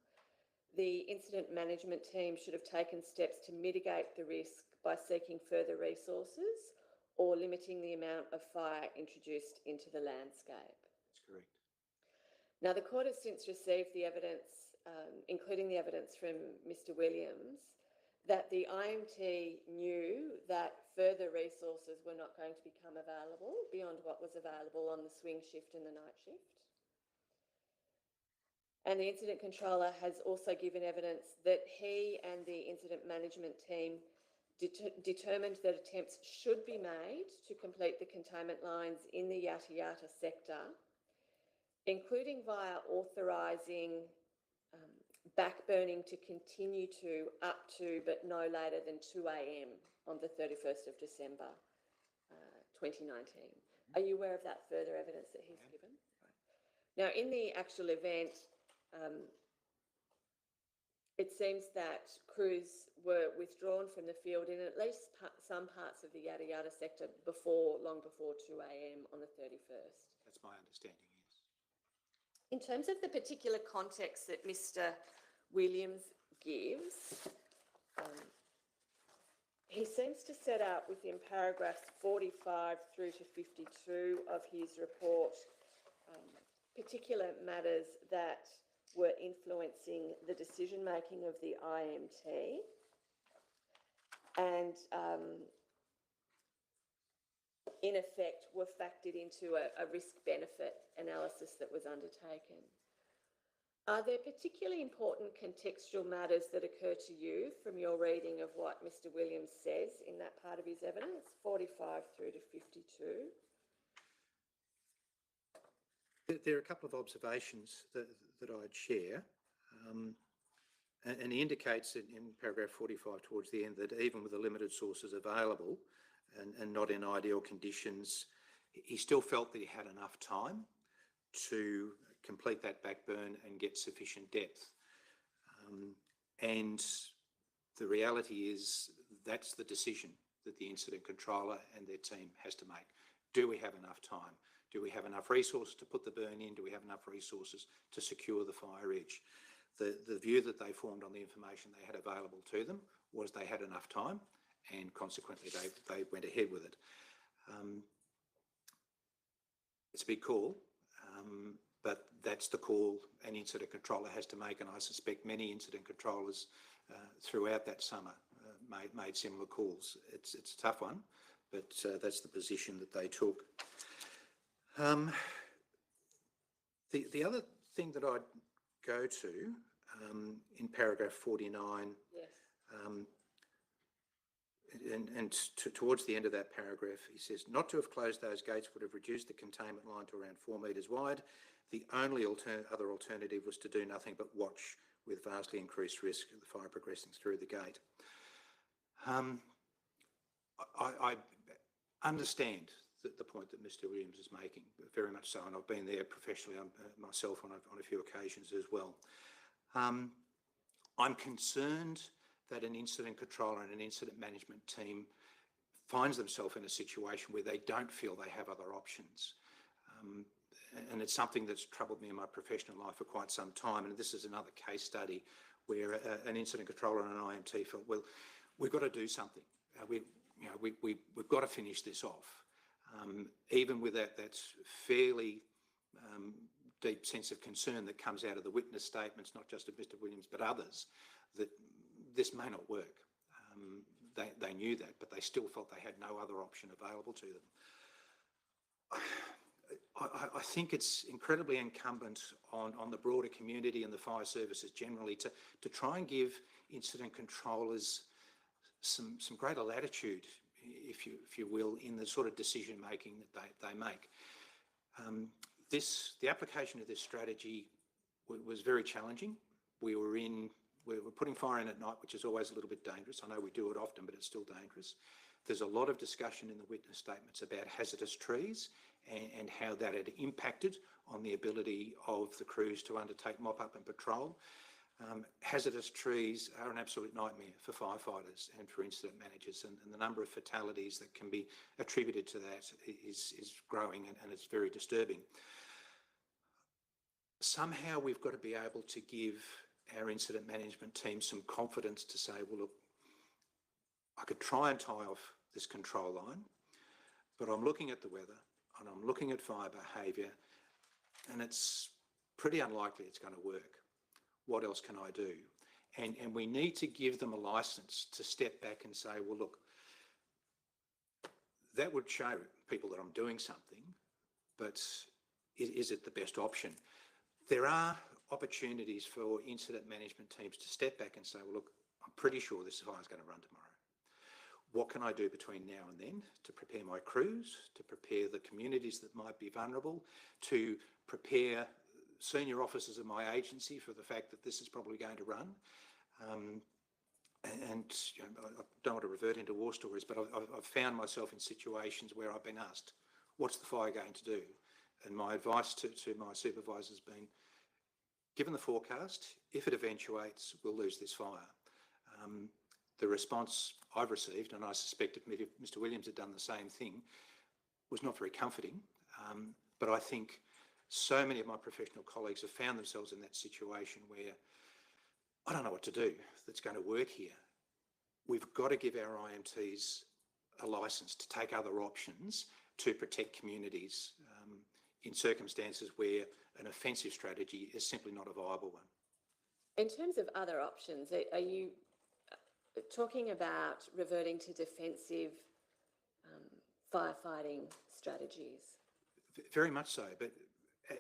the incident management team should have taken steps to mitigate the risk by seeking further resources or limiting the amount of fire introduced into the landscape. That's correct. Now, the court has since received the evidence, including the evidence from Mr. Williams, that the IMT knew that further resources were not going to become available beyond what was available on the swing shift and the night shift. And the incident controller has also given evidence that he and the incident management team determined that attempts should be made to complete the containment lines in the Yata Yata sector, including via authorising backburning to continue to up to but no later than 2 a.m. on the 31st of December 2019. Are you aware of that further evidence that he's given? Now, in the actual event, it seems that crews were withdrawn from the field in at least some parts of the Yata Yata sector long before 2 a.m. on the 31st. That's my understanding, yes. In terms of the particular context that Mr. Williams gives, he seems to set out within paragraphs 45 through to 52 of his report particular matters that were influencing the decision-making of the IMT and in effect were factored into a risk-benefit analysis that was undertaken. Are there particularly important contextual matters that occur to you from your reading of what Mr. Williams says in that part of his evidence, 45 through to 52? There are a couple of observations that I'd share. And he indicates in paragraph 45 towards the end that even with the limited sources available and not in ideal conditions, he still felt that he had enough time to complete that backburn and get sufficient depth. And the reality is that's the decision that the incident controller and their team has to make. Do we have enough time? Do we have enough resources to put the burn in? Do we have enough resources to secure the fire edge? The view that they formed on the information they had available to them was they had enough time, and consequently they went ahead with it. It's a big call, but that's the call an incident controller has to make, and I suspect many incident controllers throughout that summer made similar calls. It's a tough one, but that's the position that they took. The other thing that I'd go to in paragraph 49, Yes. Towards the end of that paragraph, he says, not to have closed those gates would have reduced the containment line to around 4 metres wide. The only other alternative was to do nothing but watch with vastly increased risk of the fire progressing through the gate. I understand the point that Mr. Williams is making, very much so, and I've been there professionally myself on a few occasions as well. I'm concerned that an incident controller and an incident management team finds themselves in a situation where they don't feel they have other options. And it's something that's troubled me in my professional life for quite some time. And this is another case study where an incident controller and an IMT felt, well, we've got to do something. We've got to finish this off. Even with that fairly deep sense of concern that comes out of the witness statements, not just of Mr. Williams, but others, that this may not work. They knew that, but they still felt they had no other option available to them. I think it's incredibly incumbent on the broader community and the fire services generally to try and give incident controllers some greater latitude, if you will, in the sort of decision making that they make. The application of this strategy was very challenging. We were putting fire in at night, which is always a little bit dangerous. I know we do it often, but it's still dangerous. There's a lot of discussion in the witness statements about hazardous trees and how that had impacted on the ability of the crews to undertake mop-up and patrol. Hazardous trees are an absolute nightmare for firefighters and for incident managers, and the number of fatalities that can be attributed to that is growing, and it's very disturbing. Somehow we've got to be able to give our incident management team some confidence to say, well, look, I could try and tie off this control line, but I'm looking at the weather and I'm looking at fire behaviour, and it's pretty unlikely it's going to work. What else can I do? And we need to give them a licence to step back and say, well, look, that would show people that I'm doing something, but is it the best option? There are opportunities for incident management teams to step back and say, well, look, I'm pretty sure this fire is going to run tomorrow. What can I do between now and then to prepare my crews, to prepare the communities that might be vulnerable, to prepare senior officers of my agency for the fact that this is probably going to run? And you know, I don't want to revert into war stories, but I've found myself in situations where I've been asked, what's the fire going to do? And my advice to my supervisors has been, given the forecast, if it eventuates, we'll lose this fire. The response I've received, and I suspect if Mr. Williams had done the same thing, was not very comforting. But I think so many of my professional colleagues have found themselves in that situation where I don't know what to do that's going to work here. We've got to give our IMTs a licence to take other options to protect communities in circumstances where an offensive strategy is simply not a viable one. In terms of other options, are you talking about reverting to defensive firefighting strategies? Very much so, but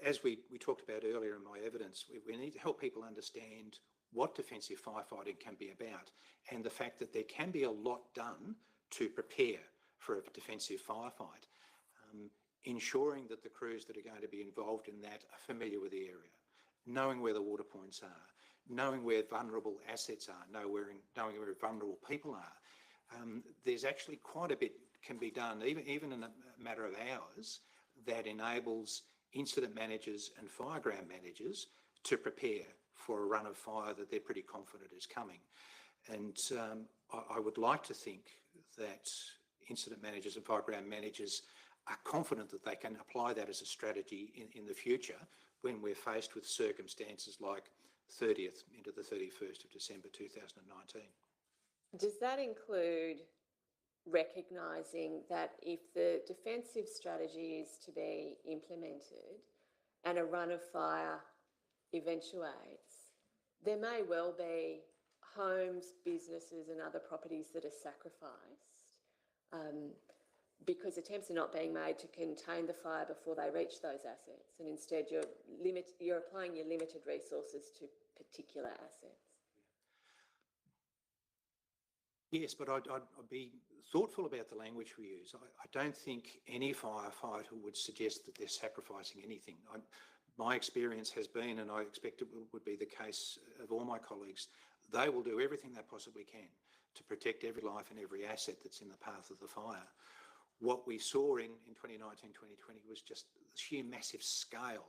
as we talked about earlier in my evidence, we need to help people understand what defensive firefighting can be about, and the fact that there can be a lot done to prepare for a defensive firefight. Ensuring that the crews that are going to be involved in that are familiar with the area, knowing where the water points are, knowing where vulnerable assets are, knowing where vulnerable people are. There's actually quite a bit can be done, even in a matter of hours, that enables incident managers and fireground managers to prepare for a run of fire that they're pretty confident is coming. And I would like to think that incident managers and fireground managers are confident that they can apply that as a strategy in the future when we're faced with circumstances like 30th into the 31st of December 2019. Does that include recognising that if the defensive strategy is to be implemented and a run of fire eventuates, there may well be homes, businesses and other properties that are sacrificed because attempts are not being made to contain the fire before they reach those assets, and instead you're applying your limited resources to particular assets? Yes, but I'd be thoughtful about the language we use. I don't think any firefighter would suggest that they're sacrificing anything. My experience has been, and I expect it would be the case of all my colleagues, they will do everything they possibly can to protect every life and every asset that's in the path of the fire. What we saw in 2019, 2020 was just the sheer massive scale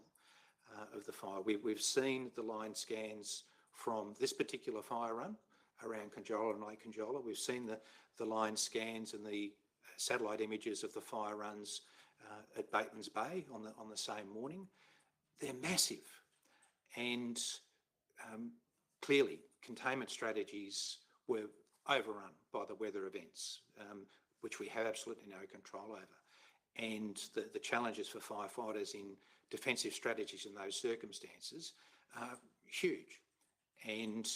of the fire. We've seen the line scans from this particular fire run around Conjola and Lake Conjola. We've seen the line scans and the satellite images of the fire runs at Bateman's Bay on the same morning. They're massive, and clearly containment strategies were overrun by the weather events, which we have absolutely no control over. And the challenges for firefighters in defensive strategies in those circumstances are huge. And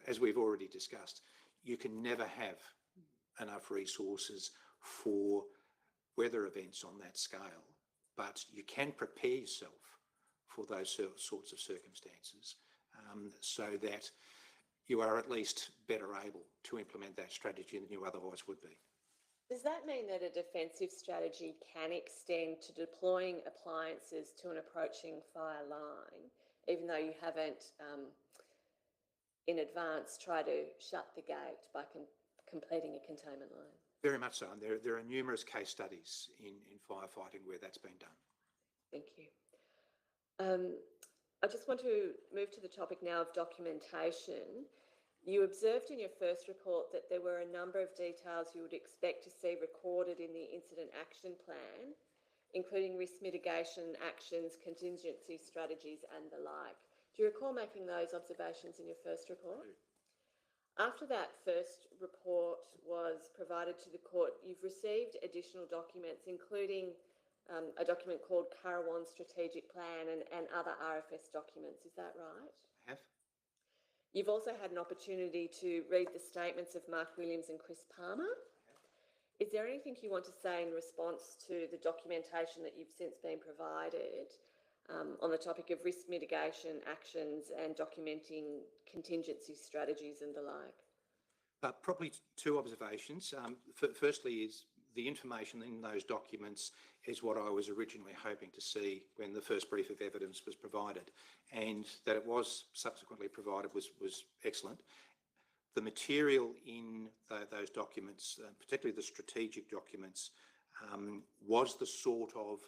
as we've already discussed, you can never have enough resources for weather events on that scale, but you can prepare yourself for those sorts of circumstances so that you are at least better able to implement that strategy than you otherwise would be. Does that mean that a defensive strategy can extend to deploying appliances to an approaching fire line, even though you haven't in advance tried to shut the gate by completing a containment line? Very much so. And there are numerous case studies in firefighting where that's been done. Thank you. I just want to move to the topic now of documentation. You observed in your first report that there were a number of details you would expect to see recorded in the incident action plan, including risk mitigation actions, contingency strategies and the like. Do you recall making those observations in your first report? After that first report was provided to the court, you've received additional documents, including a document called Coronial Strategic Plan and other RFS documents. Is that right? I have. You've also had an opportunity to read the statements of Mark Williams and Chris Palmer. Is there anything you want to say in response to the documentation that you've since been provided on the topic of risk mitigation actions and documenting contingency strategies and the like? Probably two observations. Firstly is the information in those documents is what I was originally hoping to see when the first brief of evidence was provided, and that it was subsequently provided was excellent. The material in those documents, particularly the strategic documents, was the sort of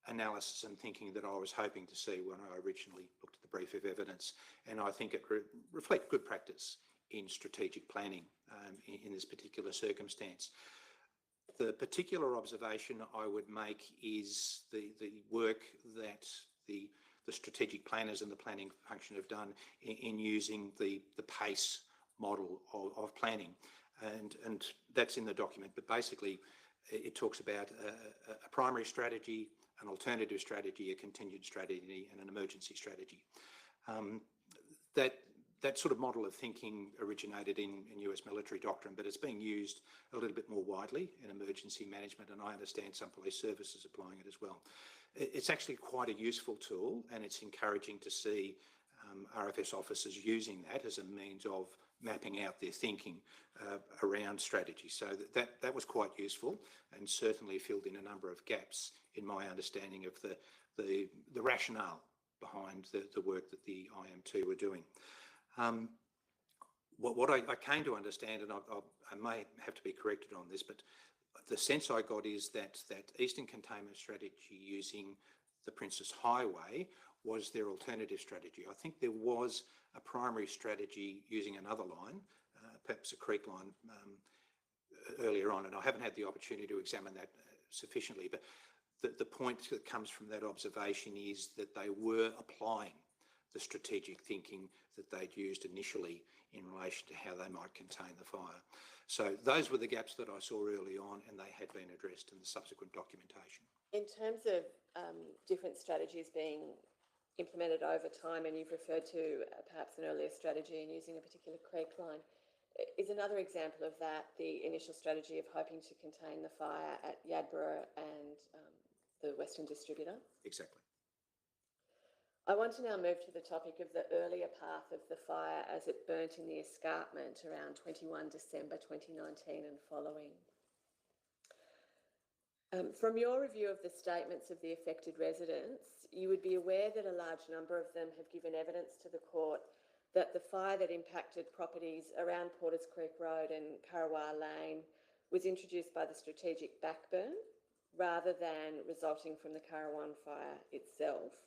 analysis and thinking that I was hoping to see when I originally looked at the brief of evidence, and I think it reflects good practice in strategic planning in this particular circumstance. The particular observation I would make is the work that the strategic planners and the planning function have done in using the PACE model of planning, and that's in the document. But basically, it talks about a primary strategy, an alternative strategy, a contingent strategy, and an emergency strategy. That sort of model of thinking originated in US military doctrine, but it's being used a little bit more widely in emergency management, and I understand some police services applying it as well. It's actually quite a useful tool, and it's encouraging to see RFS officers using that as a means of mapping out their thinking around strategy. So that was quite useful, and certainly filled in a number of gaps in my understanding of the rationale behind the work that the IM2 were doing. What I came to understand, and I may have to be corrected on this, but the sense I got is that Eastern Containment Strategy using the Princess Highway was their alternative strategy. I think there was a primary strategy using another line, perhaps a creek line earlier on, and I haven't had the opportunity to examine that sufficiently, but the point that comes from that observation is that they were applying the strategic thinking that they'd used initially in relation to how they might contain the fire. So those were the gaps that I saw early on, and they had been addressed in the subsequent documentation. In terms of different strategies being implemented over time, and you've referred to perhaps an earlier strategy in using a particular creek line, is another example of that the initial strategy of hoping to contain the fire at Yadborough and the Western Distributor? Exactly. I want to now move to the topic of the earlier path of the fire as it burnt in the escarpment around 21 December 2019 and following. From your review of the statements of the affected residents, you would be aware that a large number of them have given evidence to the court that the fire that impacted properties around Porters Creek Road and Currawar Lane was introduced by the strategic backburn rather than resulting from the Currawar fire itself.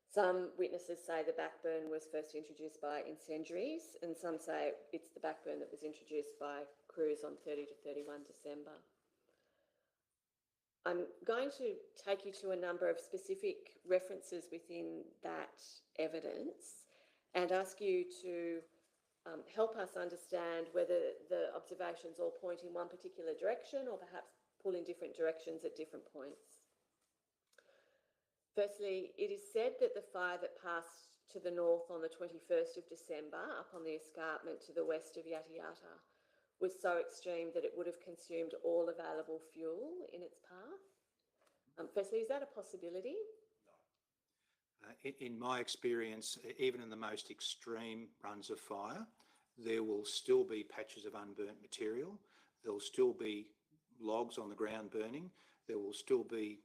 Some witnesses say the backburn was first introduced by incendiaries, and some say it's the backburn that was introduced by crews on 30 to 31 December. I'm going to take you to a number of specific references within that evidence and ask you to help us understand whether the observations all point in one particular direction or perhaps pull in different directions at different points. Firstly, it is said that the fire that passed to the north on the 21st of December up on the escarpment to the west of Yata Yata was so extreme that it would have consumed all available fuel in its path. Firstly, is that a possibility? In my experience, even in the most extreme runs of fire, there will still be patches of unburnt material. There will still be logs on the ground burning. There will still be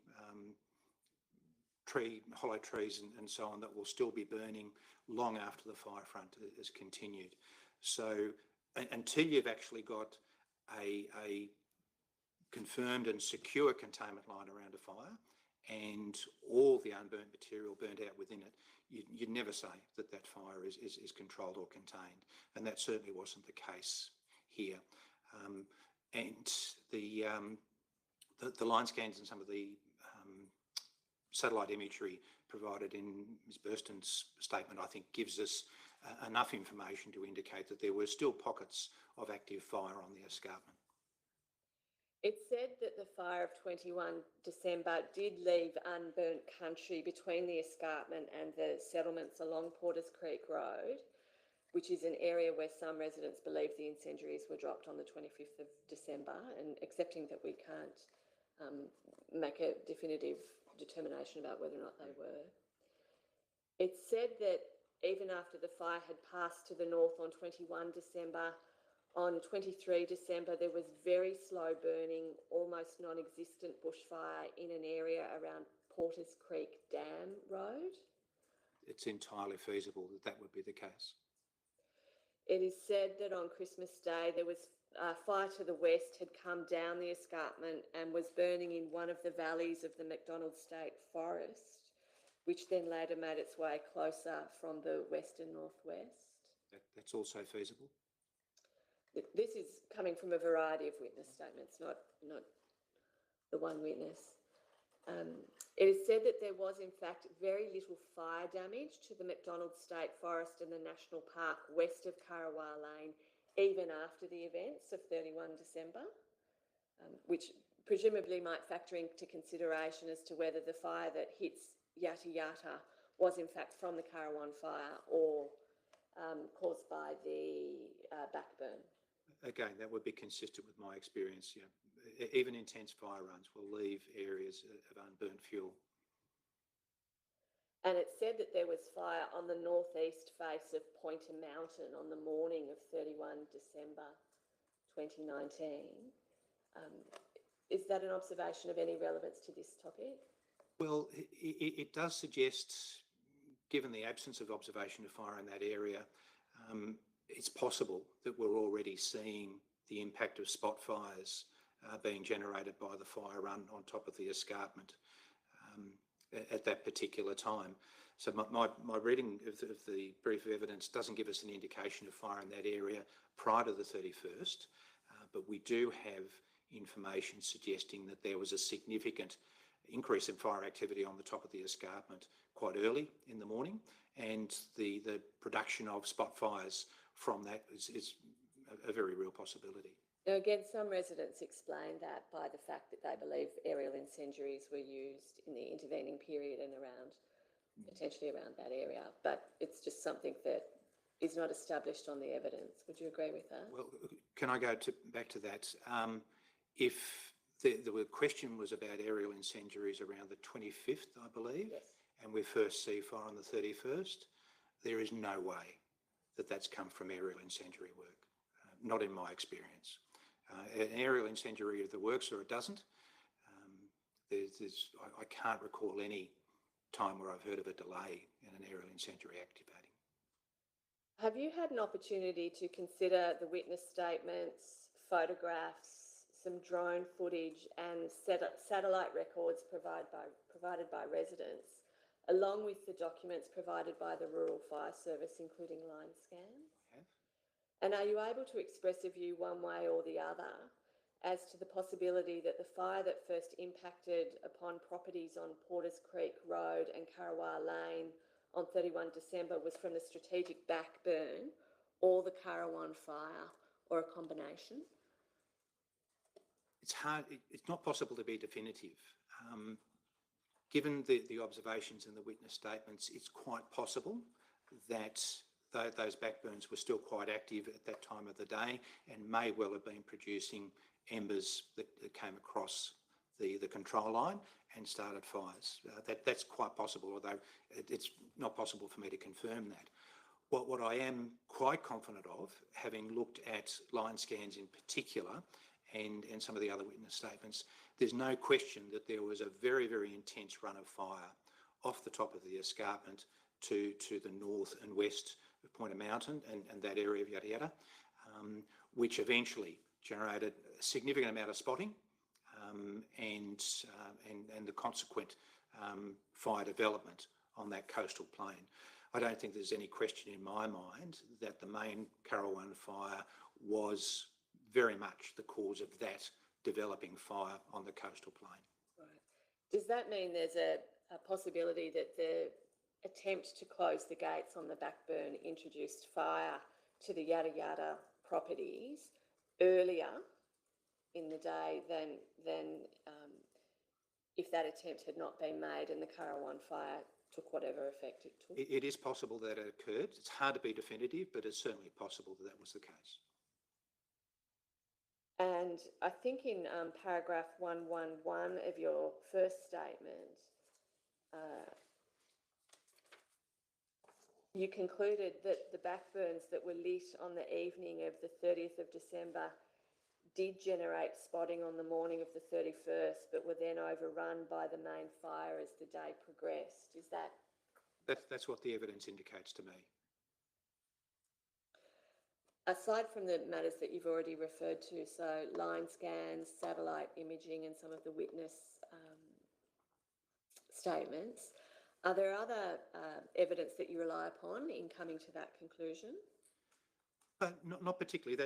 hollow trees and so on that will still be burning long after the fire front has continued. So until you've actually got a confirmed and secure containment line around a fire and all the unburnt material burnt out within it, you'd never say that that fire is controlled or contained. And that certainly wasn't the case here. And the line scans and some of the satellite imagery provided in Ms. Burston's statement, I think, gives us enough information to indicate that there were still pockets of active fire on the escarpment. It said that the fire of 21 December did leave unburnt country between the escarpment and the settlements along Porters Creek Road, which is an area where some residents believe the incendiaries were dropped on the 25th of December, and accepting that we can't make a definitive determination about whether or not they were. It said that even after the fire had passed to the north on 21 December, on 23 December there was very slow burning, almost non-existent bushfire in an area around Porters Creek Dam Road. It's entirely feasible that that would be the case. It is said that on Christmas Day there was fire to the west had come down the escarpment and was burning in one of the valleys of the McDonald State Forest, which then later made its way closer from the west and northwest. That's also feasible. This is coming from a variety of witness statements, not the one witness. It is said that there was in fact very little fire damage to the McDonald State Forest and the National Park west of Currawar Lane, even after the events of 31 December, which presumably might factor into consideration as to whether the fire that hits Yata Yata was in fact from the Currawar fire or caused by the backburn. Again, that would be consistent with my experience. You know, even intense fire runs will leave areas of unburnt fuel. And it said that there was fire on the northeast face of Pointer Mountain on the morning of 31 December 2019. Is that an observation of any relevance to this topic? Well, it does suggest, given the absence of observation of fire in that area, it's possible that we're already seeing the impact of spot fires being generated by the fire run on top of the escarpment at that particular time. So my reading of the brief of evidence doesn't give us an indication of fire in that area prior to the 31st, but we do have information suggesting that there was a significant increase in fire activity on the top of the escarpment quite early in the morning, and the production of spot fires from that is a very real possibility. Now, again, some residents explain that by the fact that they believe aerial incendiaries were used in the intervening period and potentially around that area, but it's just something that is not established on the evidence. Would you agree with that? Well, can I go back to that? If the question was about aerial incendiaries around the 25th, I believe, yes, and we first see fire on the 31st, there is no way that that's come from aerial incendiary work, not in my experience. An aerial incendiary either works or it doesn't. I can't recall any time where I've heard of a delay in an aerial incendiary activating. Have you had an opportunity to consider the witness statements, photographs, some drone footage and satellite records provided by residents, along with the documents provided by the Rural Fire Service, including line scans? I have. And are you able to express a view one way or the other as to the possibility that the fire that first impacted upon properties on Porters Creek Road and Currawar Lane on 31 December was from the strategic backburn or the Currawon fire, or a combination? It's hard, it's not possible to be definitive. Given the observations and the witness statements, it's quite possible that those backburns were still quite active at that time of the day and may well have been producing embers that came across the control line and started fires. That's quite possible, although it's not possible for me to confirm that. What I am quite confident of, having looked at line scans in particular and some of the other witness statements, there's no question that there was a very, very intense run of fire off the top of the escarpment to the north and west of Pointer Mountain and that area of Yada Yada, which eventually generated a significant amount of spotting and the consequent fire development on that coastal plain. I don't think there's any question in my mind that the main Currawon fire was very much the cause of that developing fire on the coastal plain. Right. Does that mean there's a possibility that the attempt to close the gates on the backburn introduced fire to the Yada Yada properties earlier in the day than if that attempt had not been made and the Currawon fire took whatever effect it took? It is possible that it occurred. It's hard to be definitive, but it's certainly possible that that was the case. And I think in paragraph 111 of your first statement, you concluded that the backburns that were lit on the evening of the 30th of December did generate spotting on the morning of the 31st, but were then overrun by the main fire as the day progressed. Is that? That's what the evidence indicates to me. Aside from the matters that you've already referred to, so line scans, satellite imaging and some of the witness statements, are there other evidence that you rely upon in coming to that conclusion? Not particularly.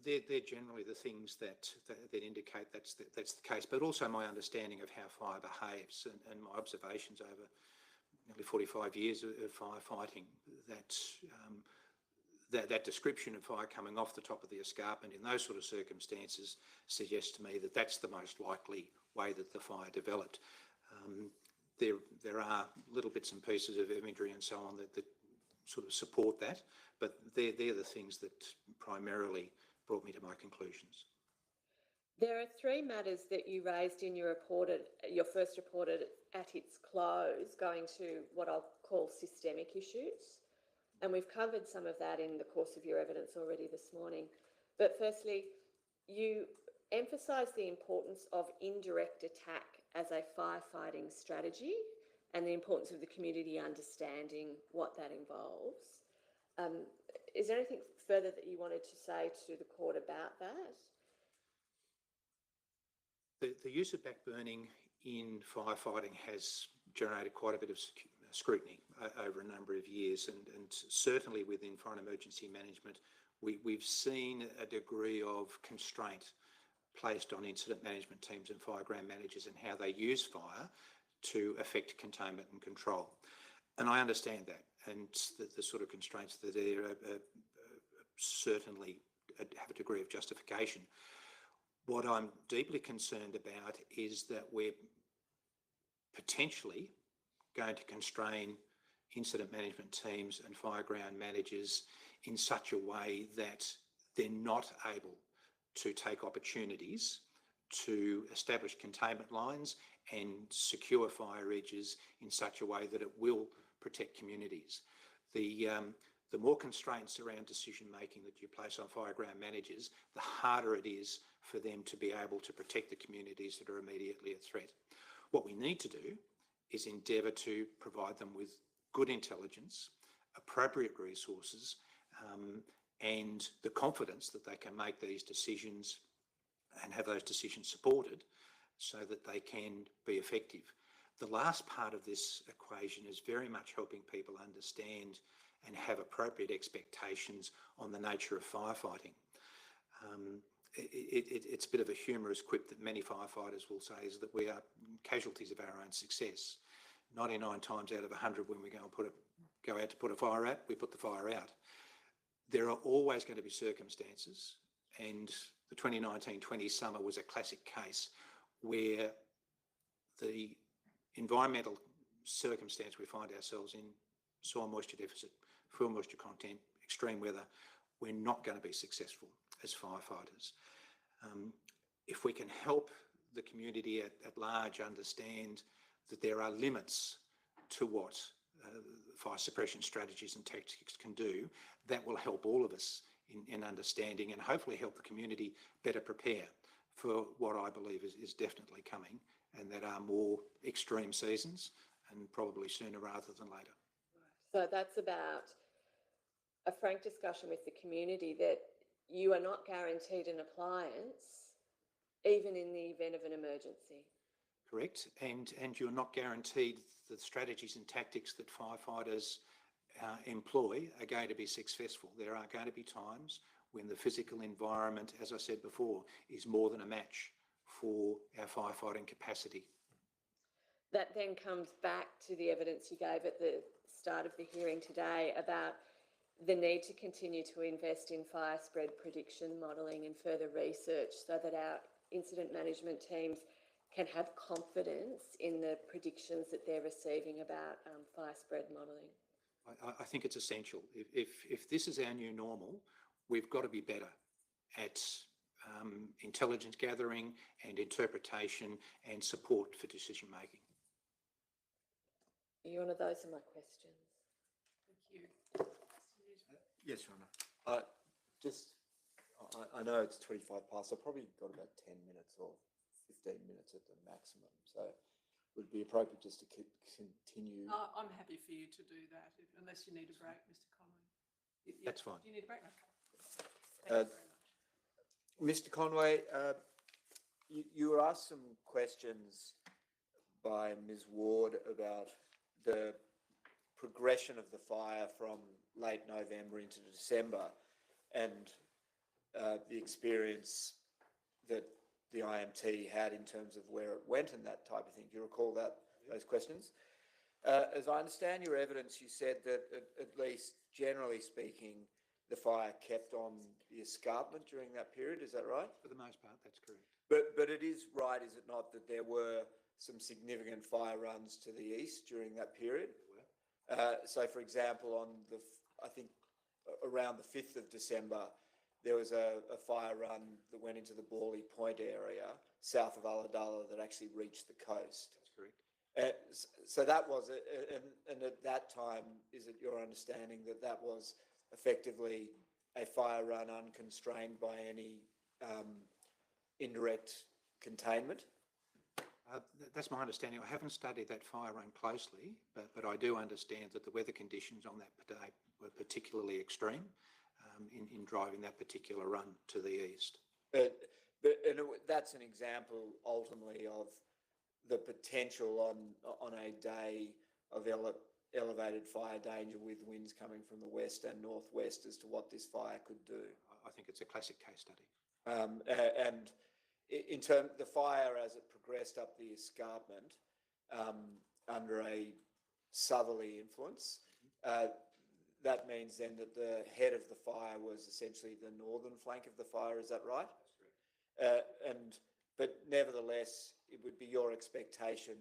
They're generally the things that indicate that's the case, but also my understanding of how fire behaves and my observations over nearly 45 years of firefighting, that description of fire coming off the top of the escarpment in those sort of circumstances suggests to me that that's the most likely way that the fire developed. There are little bits and pieces of imagery and so on that sort of support that, but they're the things that primarily brought me to my conclusions. There are three matters that you raised in your first report at its close, going to what I'll call systemic issues. And we've covered some of that in the course of your evidence already this morning. But firstly, you emphasise the importance of indirect attack as a firefighting strategy and the importance of the community understanding what that involves. Is there anything further that you wanted to say to the court about that? The use of backburning in firefighting has generated quite a bit of scrutiny over a number of years, and certainly within fire and emergency management, we've seen a degree of constraint placed on incident management teams and fireground managers and how they use fire to affect containment and control. And I understand that, and the sort of constraints that are certainly have a degree of justification. What I'm deeply concerned about is that we're potentially going to constrain incident management teams and fireground managers in such a way that they're not able to take opportunities to establish containment lines and secure fire edges in such a way that it will protect communities. The more constraints around decision making that you place on fireground managers, the harder it is for them to be able to protect the communities that are immediately a threat. What we need to do is endeavour to provide them with good intelligence, appropriate resources, and the confidence that they can make these decisions and have those decisions supported so that they can be effective. The last part of this equation is very much helping people understand and have appropriate expectations on the nature of firefighting. It's a bit of a humorous quip that many firefighters will say is that we are casualties of our own success. 99 times out of 100 when we go out to put a fire out, we put the fire out. There are always going to be circumstances, and the 2019-20 summer was a classic case where the environmental circumstance we find ourselves in, soil moisture deficit, fuel moisture content, extreme weather, we're not going to be successful as firefighters. If we can help the community at large understand that there are limits to what fire suppression strategies and tactics can do, that will help all of us in understanding and hopefully help the community better prepare for what I believe is definitely coming, and that are more extreme seasons, and probably sooner rather than later. So that's about a frank discussion with the community that you are not guaranteed an appliance even in the event of an emergency. Correct, and you're not guaranteed the strategies and tactics that firefighters employ are going to be successful. There are going to be times when the physical environment, as I said before, is more than a match for our firefighting capacity. That then comes back to the evidence you gave at the start of the hearing today about the need to continue to invest in fire spread prediction modelling and further research so that our incident management teams can have confidence in the predictions that they're receiving about fire spread modelling. I think it's essential. If this is our new normal, we've got to be better at intelligence gathering and interpretation and support for decision making. Your Honour, those are my questions. Thank you. Yes, Your Honour. I know it's 25 past. I've probably got about 10 minutes or 15 minutes at the maximum. So it would be appropriate just to continue. I'm happy for you to do that, unless you need a break, Mr. Conway. That's fine. Do you need a break? Okay. Thank you very much. Mr. Conway, you were asked some questions by Ms. Ward about the progression of the fire from late November into December and the experience that the IMT had in terms of where it went and that type of thing. Do you recall those questions? As I understand your evidence, you said that at least generally speaking, the fire kept on the escarpment during that period. Is that right? For the most part, that's correct. But it is right, is it not, that there were some significant fire runs to the east during that period? There were. So, for example, on I think around the 5th of December, there was a fire run that went into the Borley Point area south of Ulladulla that actually reached the coast. That's correct. So that was, and at that time, is it your understanding that that was effectively a fire run unconstrained by any indirect containment? That's my understanding. I haven't studied that fire run closely, but I do understand that the weather conditions on that day were particularly extreme in driving that particular run to the east. That's an example ultimately of the potential on a day of elevated fire danger with winds coming from the west and northwest as to what this fire could do. I think it's a classic case study. And in terms the fire as it progressed up the escarpment under a southerly influence, that means then that the head of the fire was essentially the northern flank of the fire. Is that right? That's correct. But nevertheless, it would be your expectation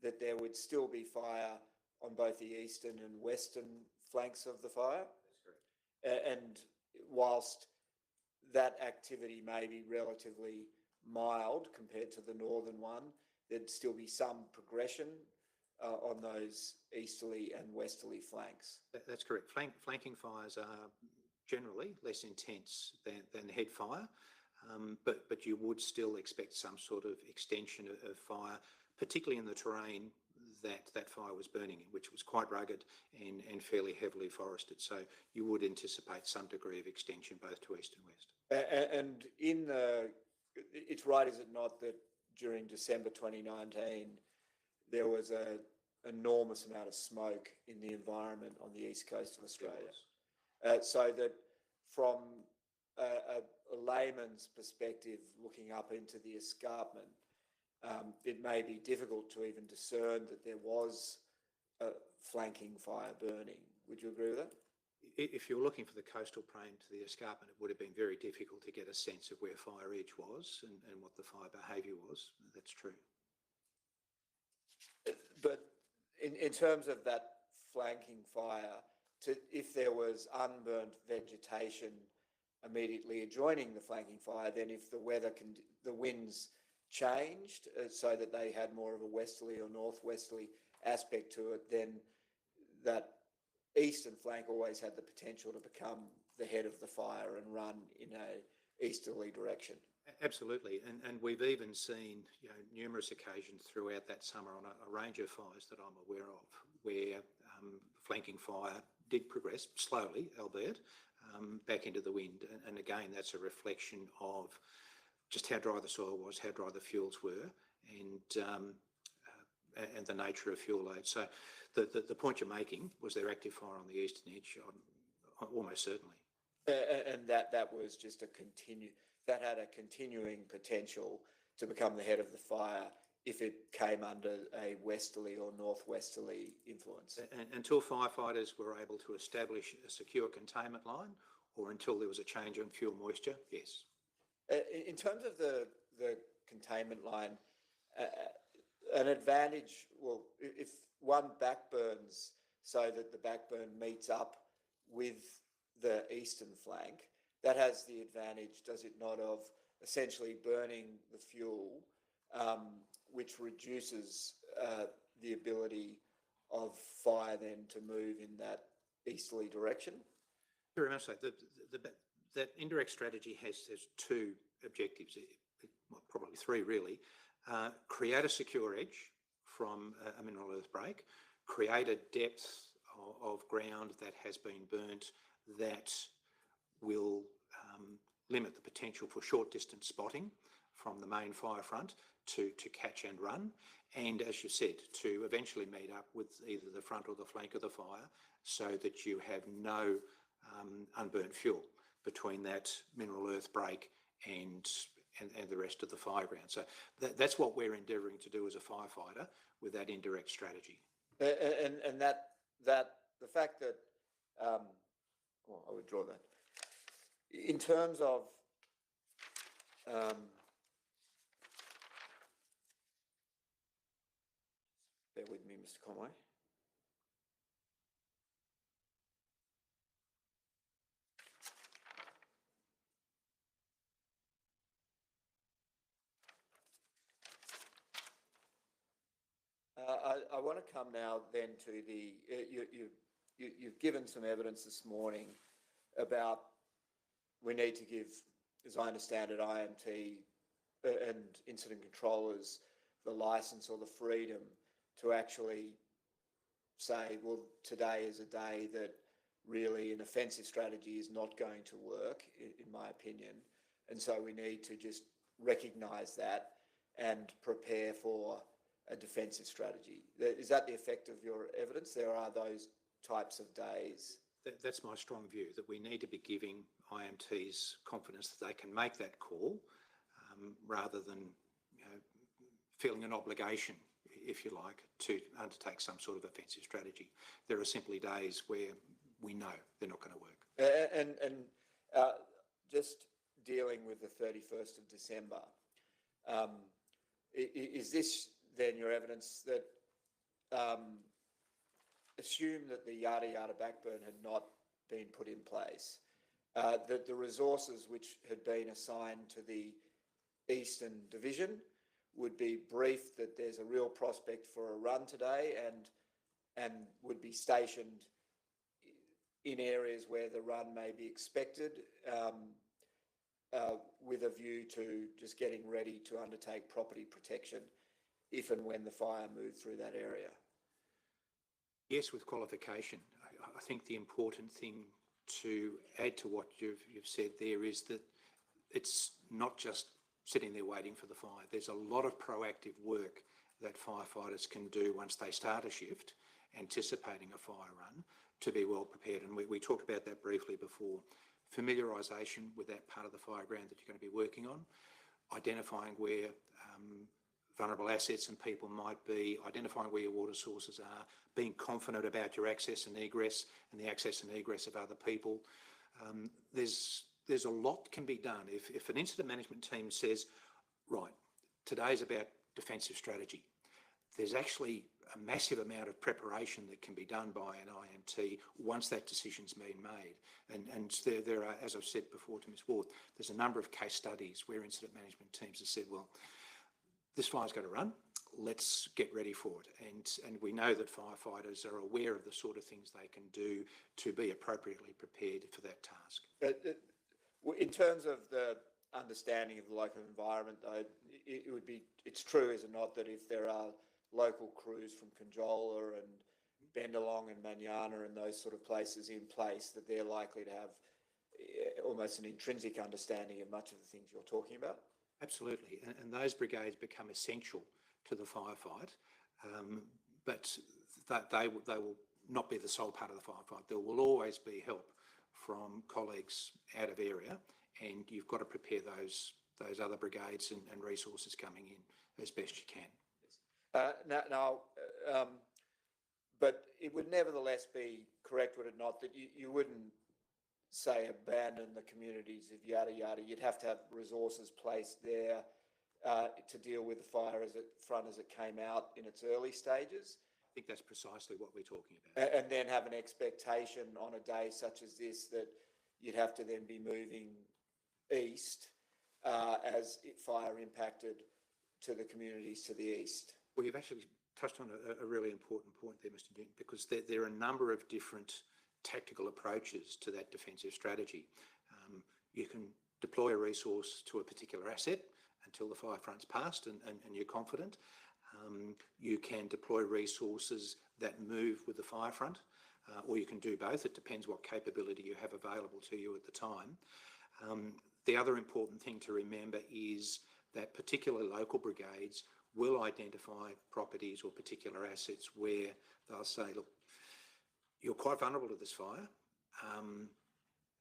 that there would still be fire on both the eastern and western flanks of the fire. That's correct. And whilst that activity may be relatively mild compared to the northern one, there'd still be some progression on those easterly and westerly flanks. That's correct. Flanking fires are generally less intense than head fire, but you would still expect some sort of extension of fire, particularly in the terrain that fire was burning in, which was quite rugged and fairly heavily forested. So you would anticipate some degree of extension both to east and west. And it's right, is it not, that during December 2019 there was a enormous amount of smoke in the environment on the east coast of Australia. So that from a layman's perspective, looking up into the escarpment, it may be difficult to even discern that there was a flanking fire burning. Would you agree with that? If you're looking for the coastal plain to the escarpment, it would have been very difficult to get a sense of where fire edge was and what the fire behaviour was. That's true. But in terms of that flanking fire, if there was unburnt vegetation immediately adjoining the flanking fire, then if the winds changed so that they had more of a westerly or northwesterly aspect to it, then that eastern flank always had the potential to become the head of the fire and run in a easterly direction. Absolutely, and we've even seen numerous occasions throughout that summer on a range of fires that I'm aware of where flanking fire did progress slowly, albeit, back into the wind. And again, that's a reflection of just how dry the soil was, how dry the fuels were, and the nature of fuel load. So the point you're making was there active fire on the eastern edge, almost certainly. And that was just that had a continuing potential to become the head of the fire if it came under a westerly or northwesterly influence. Until firefighters were able to establish a secure containment line, or until there was a change in fuel moisture, yes. In terms of the containment line, an advantage, well, if one backburns so that the backburn meets up with the eastern flank, that has the advantage, does it not, of essentially burning the fuel, which reduces the ability of fire then to move in that easterly direction? Very much so. That indirect strategy has two objectives, well, probably three really. Create a secure edge from a mineral earth break, create a depth of ground that has been burnt that will limit the potential for short distance spotting from the main fire front to catch and run, and as you said, to eventually meet up with either the front or the flank of the fire so that you have no unburnt fuel between that mineral earth break and the rest of the fire ground. So that's what we're endeavouring to do as a firefighter with that indirect strategy. And that the fact that, well, I withdraw that. In terms of bear with me, Mr. Conway. I want to come now then to you've given some evidence this morning about we need to give, as I understand it, IMT and incident controllers the license or the freedom to actually say, well, today is a day that really an offensive strategy is not going to work, in my opinion. And so we need to just recognise that and prepare for a defensive strategy. Is that the effect of your evidence? There are those types of days. That's my strong view, that we need to be giving IMTs confidence that they can make that call rather than feeling an obligation, if you like, to undertake some sort of offensive strategy. There are simply days where we know they're not going to work. And just dealing with the 31st of December, is this then your evidence that assume that the yada yada backburn had not been put in place, that the resources which had been assigned to the Eastern Division would be briefed that there's a real prospect for a run today and would be stationed in areas where the run may be expected with a view to just getting ready to undertake property protection if and when the fire moved through that area? Yes, with qualification. I think the important thing to add to what you've said there is that it's not just sitting there waiting for the fire. There's a lot of proactive work that firefighters can do once they start a shift, anticipating a fire run, to be well prepared. And we talked about that briefly before. Familiarisation with that part of the fire ground that you're going to be working on, identifying where vulnerable assets and people might be, identifying where your water sources are, being confident about your access and egress and the access and egress of other people. There's a lot can be done. If an incident management team says, right, today's about defensive strategy, there's actually a massive amount of preparation that can be done by an IMT once that decision's been made. And there are, as I've said before to Ms Ward, there's a number of case studies where incident management teams have said, well, this fire's going to run, let's get ready for it. And we know that firefighters are aware of the sort of things they can do to be appropriately prepared for that task. In terms of the understanding of the local environment, though, it's true, is it not, that if there are local crews from Conjola and Bendalong and Manana and those sort of places in place, that they're likely to have almost an intrinsic understanding of much of the things you're talking about? Absolutely, and those brigades become essential to the firefight, but they will not be the sole part of the firefight. There will always be help from colleagues out of area, and you've got to prepare those other brigades and resources coming in as best you can. But it would nevertheless be correct, would it not, that you wouldn't say abandon the communities of yada yada. You'd have to have resources placed there to deal with the fire as it came out in its early stages. I think that's precisely what we're talking about. And then have an expectation on a day such as this that you'd have to then be moving east as fire impacted to the communities to the east. Well, you've actually touched on a really important point there, Mr Newton, because there are a number of different tactical approaches to that defensive strategy. You can deploy a resource to a particular asset until the fire front's passed and you're confident. You can deploy resources that move with the fire front, or you can do both. It depends what capability you have available to you at the time. The other important thing to remember is that particular local brigades will identify properties or particular assets where they'll say, look, you're quite vulnerable to this fire.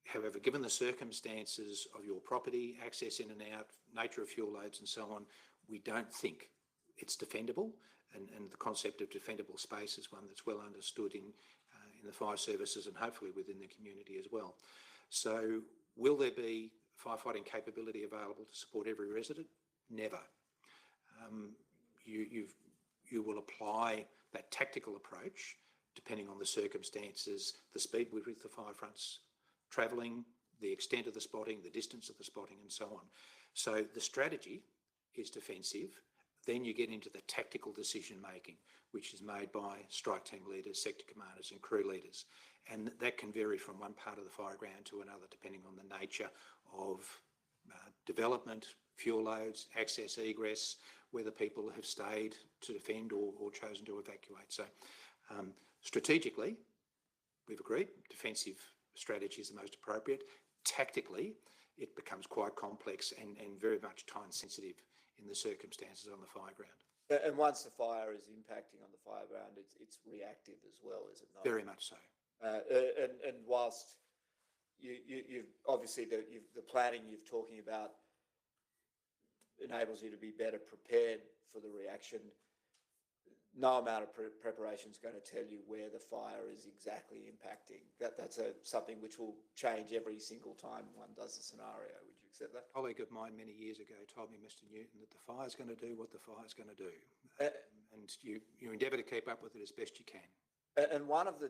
However, given the circumstances of your property, access in and out, nature of fuel loads and so on, we don't think it's defendable. And the concept of defendable space is one that's well understood in the fire services and hopefully within the community as well. So will there be firefighting capability available to support every resident? Never. You will apply that tactical approach depending on the circumstances, the speed with which the fire front's travelling, the extent of the spotting, the distance of the spotting and so on. So the strategy is defensive. Then you get into the tactical decision making, which is made by strike team leaders, sector commanders and crew leaders. And that can vary from one part of the fire ground to another depending on the nature of development, fuel loads, access, egress, whether people have stayed to defend or chosen to evacuate. So strategically, we've agreed, defensive strategy is the most appropriate. Tactically, it becomes quite complex and very much time sensitive in the circumstances on the fire ground. And once the fire is impacting on the fire ground, it's reactive as well, is it not? Very much so. And whilst you've obviously the planning you're talking about enables you to be better prepared for the reaction, no amount of preparation is going to tell you where the fire is exactly impacting. That's something which will change every single time one does the scenario. Would you accept that? A colleague of mine many years ago told me, Mr Newton, that the fire's going to do what the fire's going to do. And you endeavour to keep up with it as best you can. And one of the,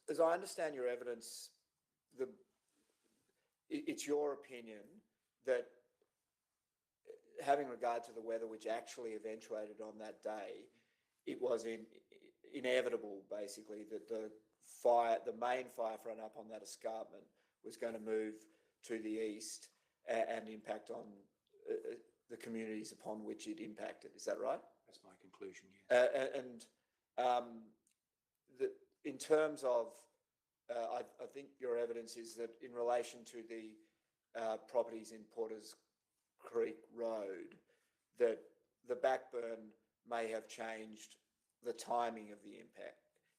as I understand your evidence, it's your opinion that having regard to the weather which actually eventuated on that day, it was inevitable basically that the main fire front up on that escarpment was going to move to the east and impact on the communities upon which it impacted. Is that right? That's my conclusion, yes. In terms of, I think your evidence is that in relation to the properties in Porters Creek Road, that the backburn may have changed the timing of the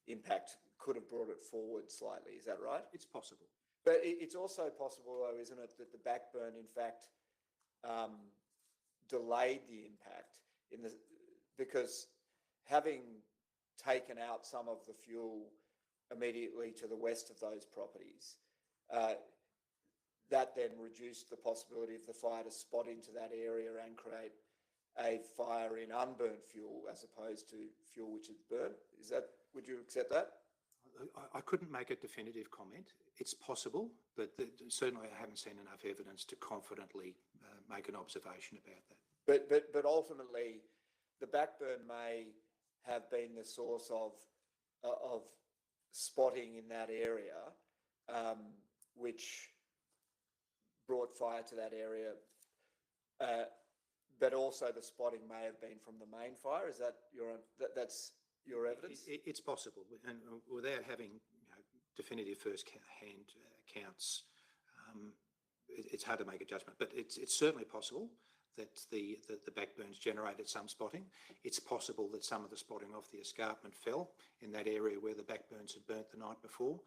impact could have brought it forward slightly. Is that right? It's possible. But it's also possible, though, isn't it, that the backburn, in fact, delayed the impact because having taken out some of the fuel immediately to the west of those properties, that then reduced the possibility of the fire to spot into that area and create a fire in unburnt fuel as opposed to fuel which is burnt. Would you accept that? I couldn't make a definitive comment. It's possible, but certainly I haven't seen enough evidence to confidently make an observation about that. But ultimately, the backburn may have been the source of spotting in that area, which brought fire to that area. But also the spotting may have been from the main fire. Is that that's your evidence? It's possible, and without having definitive first-hand accounts, it's hard to make a judgment. But it's certainly possible that the backburns generated some spotting. It's possible that some of the spotting off the escarpment fell in that area where the backburns had burnt the night before,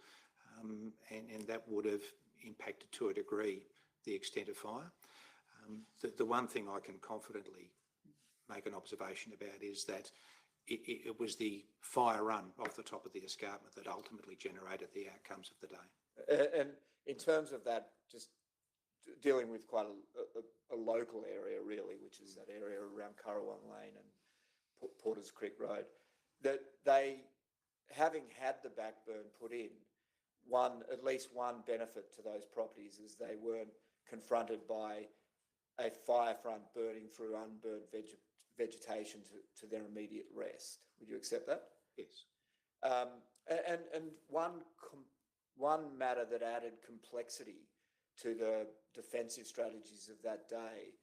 and that would have impacted to a degree the extent of fire. The one thing I can confidently make an observation about is that it was the fire run off the top of the escarpment that ultimately generated the outcomes of the day. And in terms of that, just dealing with quite a local area, really, which is that area around Coronial Lane and Porters Creek Road, that they, having had the backburn put in, at least one benefit to those properties is they weren't confronted by a fire front burning through unburnt vegetation to their immediate rest. Would you accept that? Yes. And one matter that added complexity to the defensive strategies of that day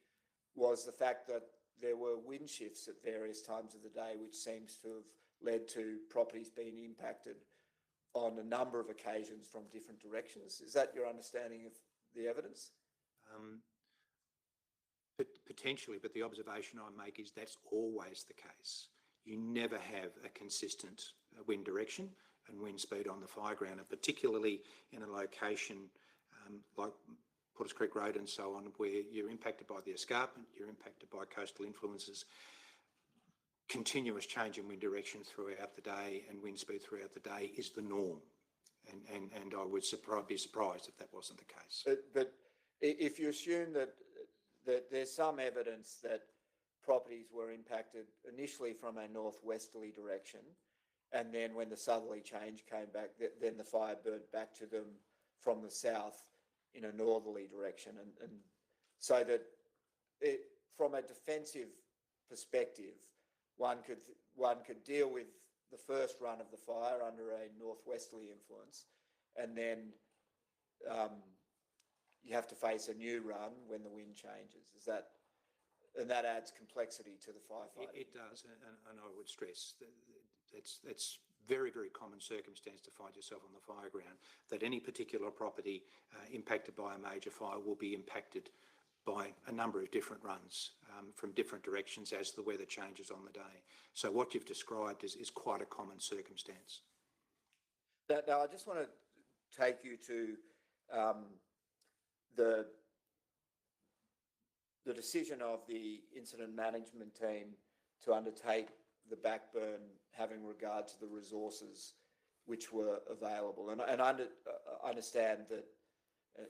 was the fact that there were wind shifts at various times of the day, which seems to have led to properties being impacted on a number of occasions from different directions. Is that your understanding of the evidence? Potentially, but the observation I make is that's always the case. You never have a consistent wind direction and wind speed on the fire ground, and particularly in a location like Porters Creek Road and so on, where you're impacted by the escarpment, you're impacted by coastal influences. Continuous change in wind direction throughout the day and wind speed throughout the day is the norm, and I would be surprised if that wasn't the case. But if you assume that there's some evidence that properties were impacted initially from a northwesterly direction, and then when the southerly change came back, then the fire burnt back to them from the south in a northerly direction, and so that from a defensive perspective, one could deal with the first run of the fire under a northwesterly influence, and then you have to face a new run when the wind changes. And that adds complexity to the firefighting. It does, and I would stress that that's very, very common circumstance to find yourself on the fire ground, that any particular property impacted by a major fire will be impacted by a number of different runs from different directions as the weather changes on the day. So what you've described is quite a common circumstance. Now, I just want to take you to the decision of the incident management team to undertake the backburn, having regard to the resources which were available. And I understand that,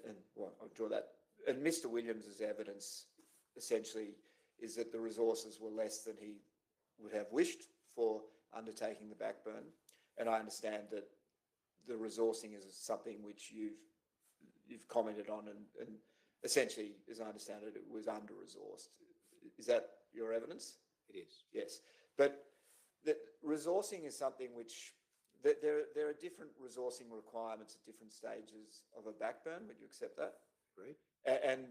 and well, I'll draw that. And Mr. Williams's evidence essentially is that the resources were less than he would have wished for undertaking the backburn. And I understand that the resourcing is something which you've commented on, and essentially, as I understand it, it was under-resourced. Is that your evidence? It is. Yes. But the resourcing is something which, there are different resourcing requirements at different stages of a backburn. Would you accept that? Agreed. And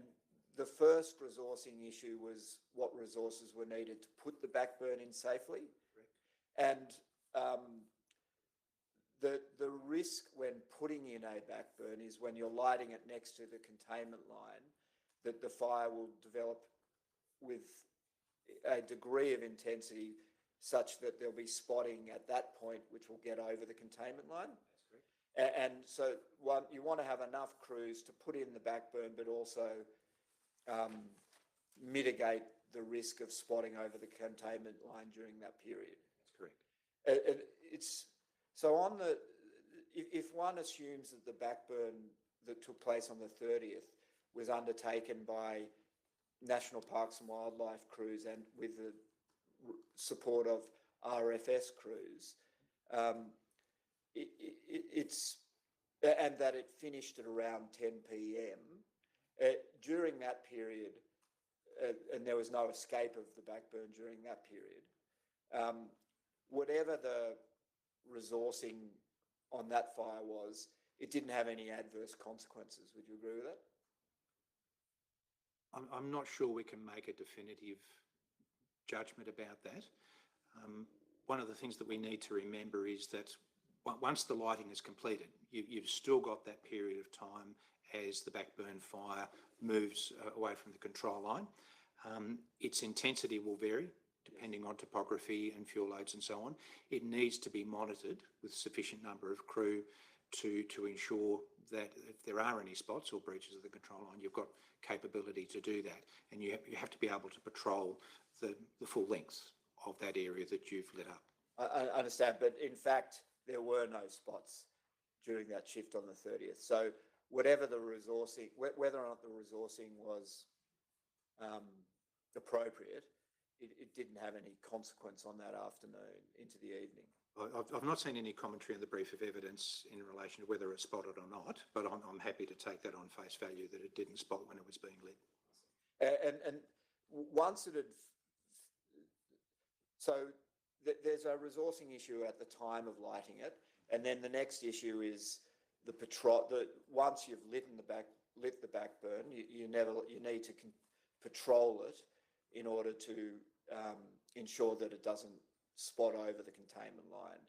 the first resourcing issue was what resources were needed to put the backburn in safely. Correct. And the risk when putting in a backburn is when you're lighting it next to the containment line, that the fire will develop with a degree of intensity such that there'll be spotting at that point, which will get over the containment line. And so you want to have enough crews to put in the backburn, but also mitigate the risk of spotting over the containment line during that period. That's correct. So on the, if one assumes that the backburn that took place on the 30th was undertaken by National Parks and Wildlife crews and with the support of RFS crews, and that it finished at around 10 p.m. During that period, and there was no escape of the backburn during that period, whatever the resourcing on that fire was, it didn't have any adverse consequences. Would you agree with that? I'm not sure we can make a definitive judgment about that. One of the things that we need to remember is that once the lighting is completed, you've still got that period of time as the backburn fire moves away from the control line. Its intensity will vary depending on topography and fuel loads and so on. It needs to be monitored with sufficient number of crew to ensure that if there are any spots or breaches of the control line, you've got capability to do that. And you have to be able to patrol the full length of that area that you've lit up. I understand, but in fact, there were no spots during that shift on the 30th. So whatever the resourcing, whether or not the resourcing was appropriate, it didn't have any consequence on that afternoon into the evening. I've not seen any commentary in the brief of evidence in relation to whether it's spotted or not, but I'm happy to take that on face value that it didn't spot when it was being lit. And once it had, so there's a resourcing issue at the time of lighting it, and then the next issue is the patrol. Once you've lit the backburn, you need to patrol it in order to ensure that it doesn't spot over the containment line.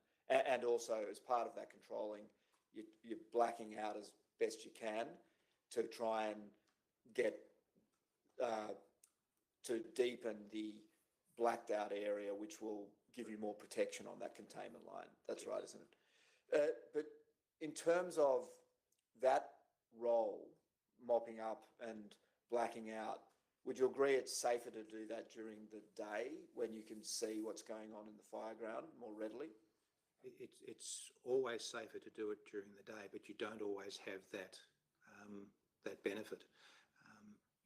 And also, as part of that controlling, you're blacking out as best you can to try and get to deepen the blacked out area, which will give you more protection on that containment line. That's right, isn't it? But in terms of that role, mopping up and blacking out, would you agree it's safer to do that during the day when you can see what's going on in the fireground more readily? It's always safer to do it during the day, but you don't always have that benefit.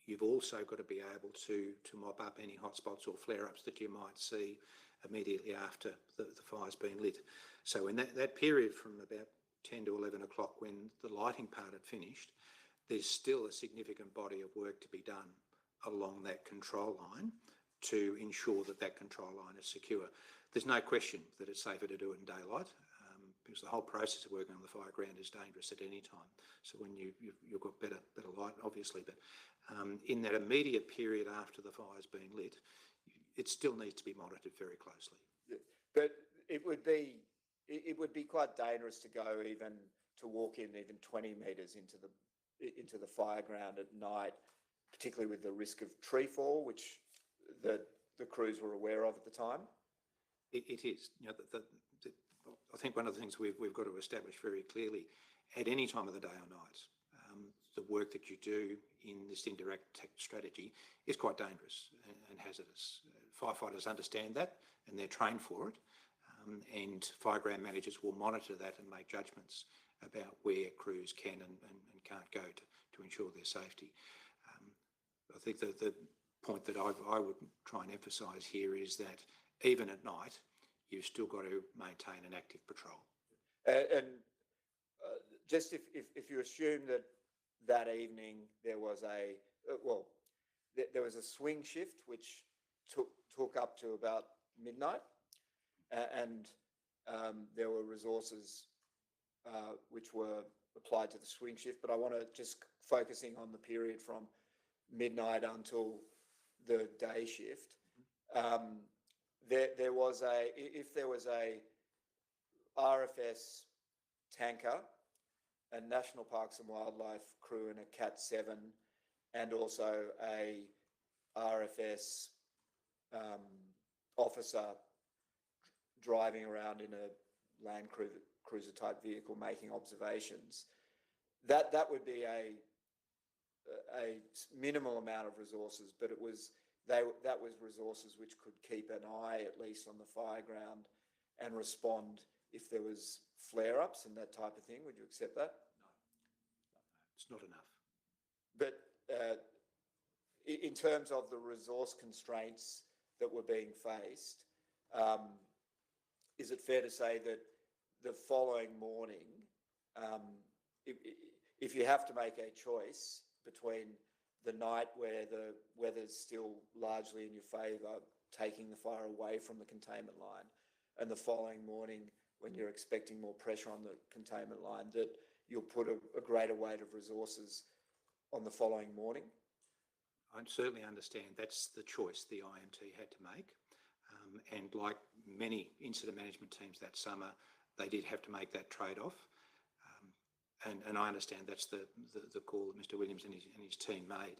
You've also got to be able to mop up any hotspots or flare-ups that you might see immediately after the fire's been lit. So in that period from about 10 to 11 o'clock when the lighting part had finished, there's still a significant body of work to be done along that control line to ensure that control line is secure. There's no question that it's safer to do it in daylight because the whole process of working on the fireground is dangerous at any time. So when you've got better light, obviously, but in that immediate period after the fire's been lit, it still needs to be monitored very closely. But it would be quite dangerous to go to walk in even 20 metres into the fireground at night, particularly with the risk of tree fall, which the crews were aware of at the time. It is. You know, I think one of the things we've got to establish very clearly, at any time of the day or night, the work that you do in this indirect strategy is quite dangerous and hazardous. Firefighters understand that and they're trained for it, and fireground managers will monitor that and make judgments about where crews can and can't go to ensure their safety. I think the point that I would try and emphasise here is that even at night, you've still got to maintain an active patrol. And just if you assume that evening there was there was a swing shift which took up to about midnight, and there were resources which were applied to the swing shift. But I want to just focusing on the period from midnight until the day shift. There was a RFS tanker, a National Parks and Wildlife crew and a Cat 7, and also a RFS officer driving around in a Land Cruiser type vehicle making observations. That would be a minimal amount of resources, but that was resources which could keep an eye at least on the fire ground and respond if there was flare-ups and that type of thing. Would you accept that? No, it's not enough. But in terms of the resource constraints that were being faced, is it fair to say that the following morning, if you have to make a choice between the night where the weather's still largely in your favour, taking the fire away from the containment line, and the following morning when you're expecting more pressure on the containment line, that you'll put a greater weight of resources on the following morning? I certainly understand that's the choice the IMT had to make. And like many incident management teams that summer, they did have to make that trade-off. And I understand that's the call that Mr. Williams and his team made.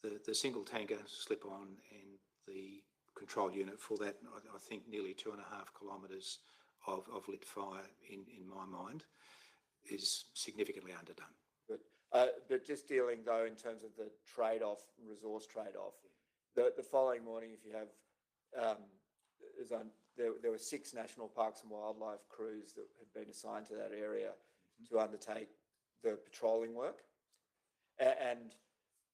The single tanker slip-on and the control unit for that, I think nearly 2.5 kilometres of lit fire in my mind is significantly underdone. But just dealing though in terms of the trade-off, resource trade-off, the following morning, if you have, there were 6 National Parks and Wildlife crews that had been assigned to that area to undertake the patrolling work. And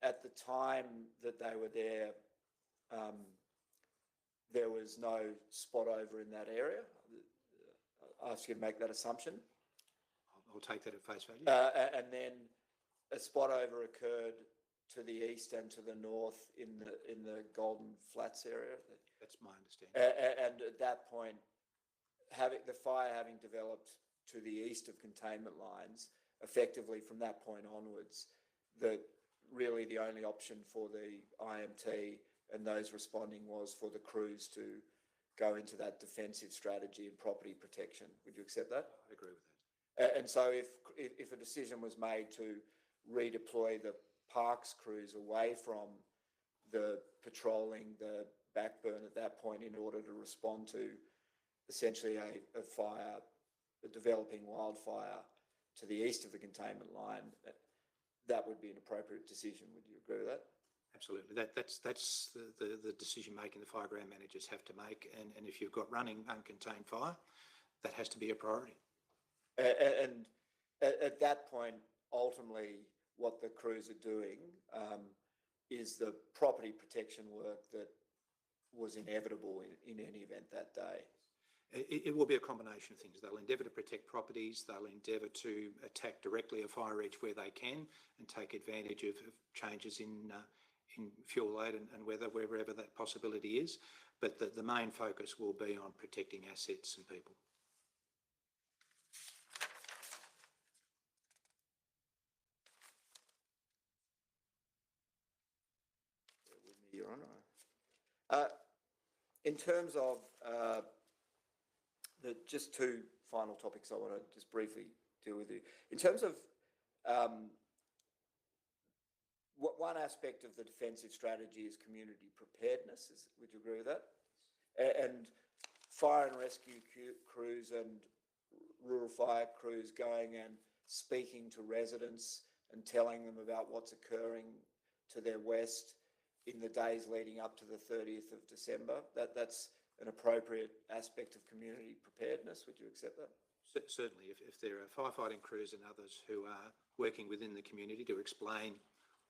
at the time that they were there, there was no spot over in that area. I ask you to make that assumption. I'll take that at face value. And then a spot over occurred to the east and to the north in the Golden Flats area. That's my understanding. And at that point, the fire having developed to the east of containment lines, effectively from that point onwards, really the only option for the IMT and those responding was for the crews to go into that defensive strategy and property protection. Would you accept that? I agree with that. And so if a decision was made to redeploy the parks crews away from the patrolling the backburn at that point in order to respond to essentially a fire, a developing wildfire to the east of the containment line, that would be an appropriate decision. Would you agree with that? Absolutely. That's the decision making the fire ground managers have to make. And if you've got running uncontained fire, that has to be a priority. And at that point, ultimately, what the crews are doing is the property protection work that was inevitable in any event that day. It will be a combination of things. They'll endeavour to protect properties. They'll endeavour to attack directly a fire edge where they can and take advantage of changes in fuel load and weather wherever that possibility is. But the main focus will be on protecting assets and people. Your Honour. In terms of just 2 final topics I want to just briefly deal with you. In terms of one aspect of the defensive strategy is community preparedness. Would you agree with that? And fire and rescue crews and rural fire crews going and speaking to residents and telling them about what's occurring to their west in the days leading up to the 30th of December. That's an appropriate aspect of community preparedness. Would you accept that? Certainly. If there are firefighting crews and others who are working within the community to explain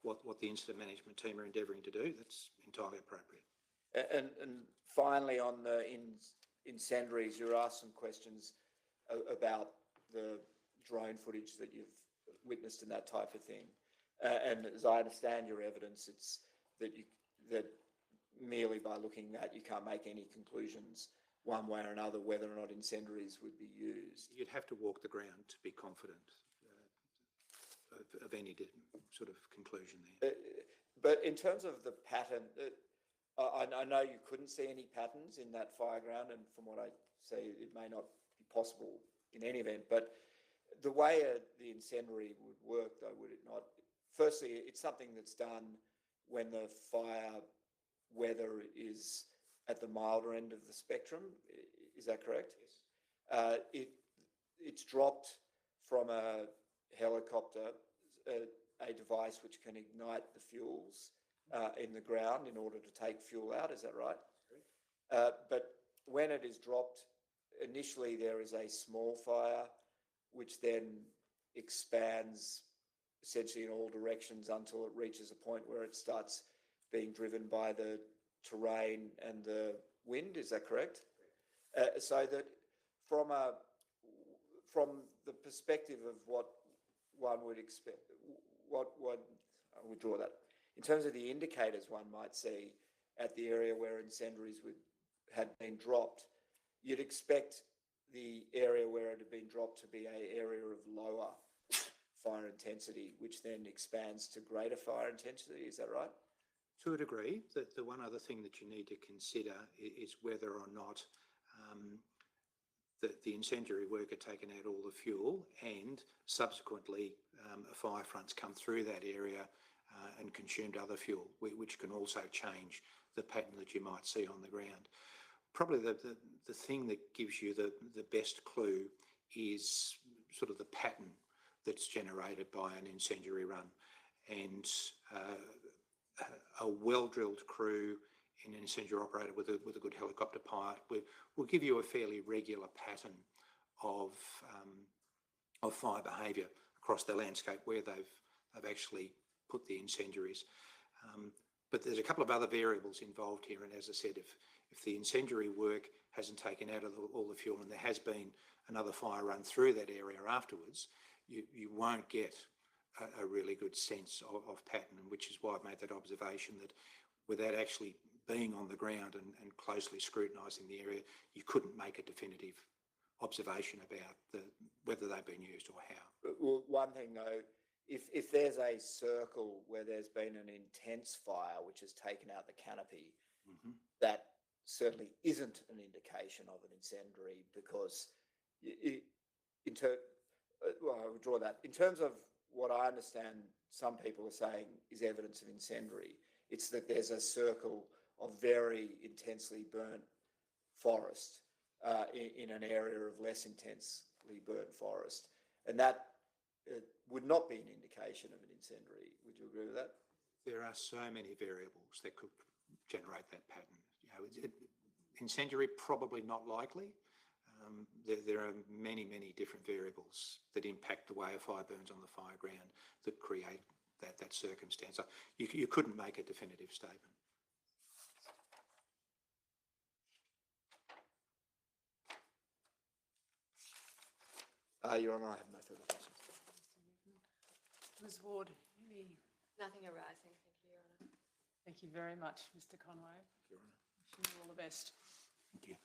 what the incident management team are endeavouring to do, that's entirely appropriate. And finally, on the incendiaries, you were asked some questions about the drone footage that you've witnessed and that type of thing. And as I understand your evidence, it's that merely by looking at, you can't make any conclusions one way or another whether or not incendiaries would be used. You'd have to walk the ground to be confident of any sort of conclusion there. But in terms of the pattern, I know you couldn't see any patterns in that fire ground, and from what I see, it may not be possible in any event. But the way the incendiary would work, though, would it not? Firstly, it's something that's done when the fire weather is at the milder end of the spectrum. Is that correct? Yes. It's dropped from a helicopter, a device which can ignite the fuels in the ground in order to take fuel out. Is that right? But when it is dropped, initially there is a small fire which then expands essentially in all directions until it reaches a point where it starts being driven by the terrain and the wind. Is that correct? So that from the perspective of what one would expect, I would draw that. In terms of the indicators one might see at the area where incendiaries had been dropped, you'd expect the area where it had been dropped to be an area of lower fire intensity, which then expands to greater fire intensity. Is that right? To a degree. The one other thing that you need to consider is whether or not the incendiary worker taken out all the fuel and subsequently a fire front's come through that area and consumed other fuel, which can also change the pattern that you might see on the ground. Probably the thing that gives you the best clue is sort of the pattern that's generated by an incendiary run. And a well-drilled crew in an incendiary operator with a good helicopter pilot will give you a fairly regular pattern of fire behaviour across the landscape where they've actually put the incendiaries. But there's a couple of other variables involved here, and as I said, if the incendiary work hasn't taken out all the fuel and there has been another fire run through that area afterwards, you won't get a really good sense of pattern, which is why I've made that observation that without actually being on the ground and closely scrutinising the area, you couldn't make a definitive observation about whether they've been used or how. Well, one thing though, if there's a circle where there's been an intense fire which has taken out the canopy, that certainly isn't an indication of an incendiary, because I would draw that. In terms of what I understand some people are saying is evidence of incendiary, it's that there's a circle of very intensely burnt forest in an area of less intensely burnt forest. And that would not be an indication of an incendiary. Would you agree with that? There are so many variables that could generate that pattern. Incendiary, probably not likely. There are many, many different variables that impact the way a fire burns on the fire ground that create that circumstance. So you couldn't make a definitive statement. Your Honour, I have no further questions. Ms Ward, any? Nothing arising. Thank you, Your Honour. Thank you very much, Mr Conway. Your Honour. Wishing you all the best. Thank you.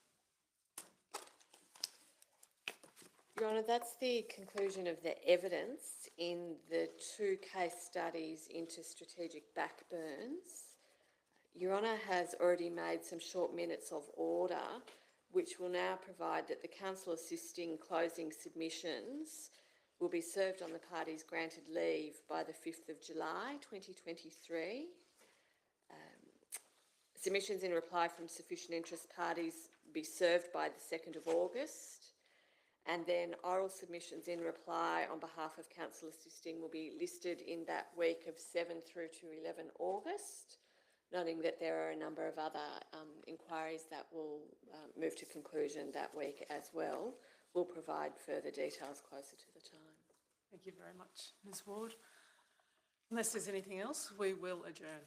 Your Honour, that's the conclusion of the evidence in the 2 case studies into strategic backburns. Your Honour has already made some short minutes of order, which will now provide that the counsel assisting closing submissions will be served on the parties granted leave by the 5th of July 2023. Submissions in reply from sufficient interest parties be served by the 2nd of August. And then oral submissions in reply on behalf of counsel assisting will be listed in that week of 7 through to 11 August, noting that there are a number of other inquiries that will move to conclusion that week as well. We'll provide further details closer to the time. Thank you very much, Ms Ward. Unless there's anything else, we will adjourn.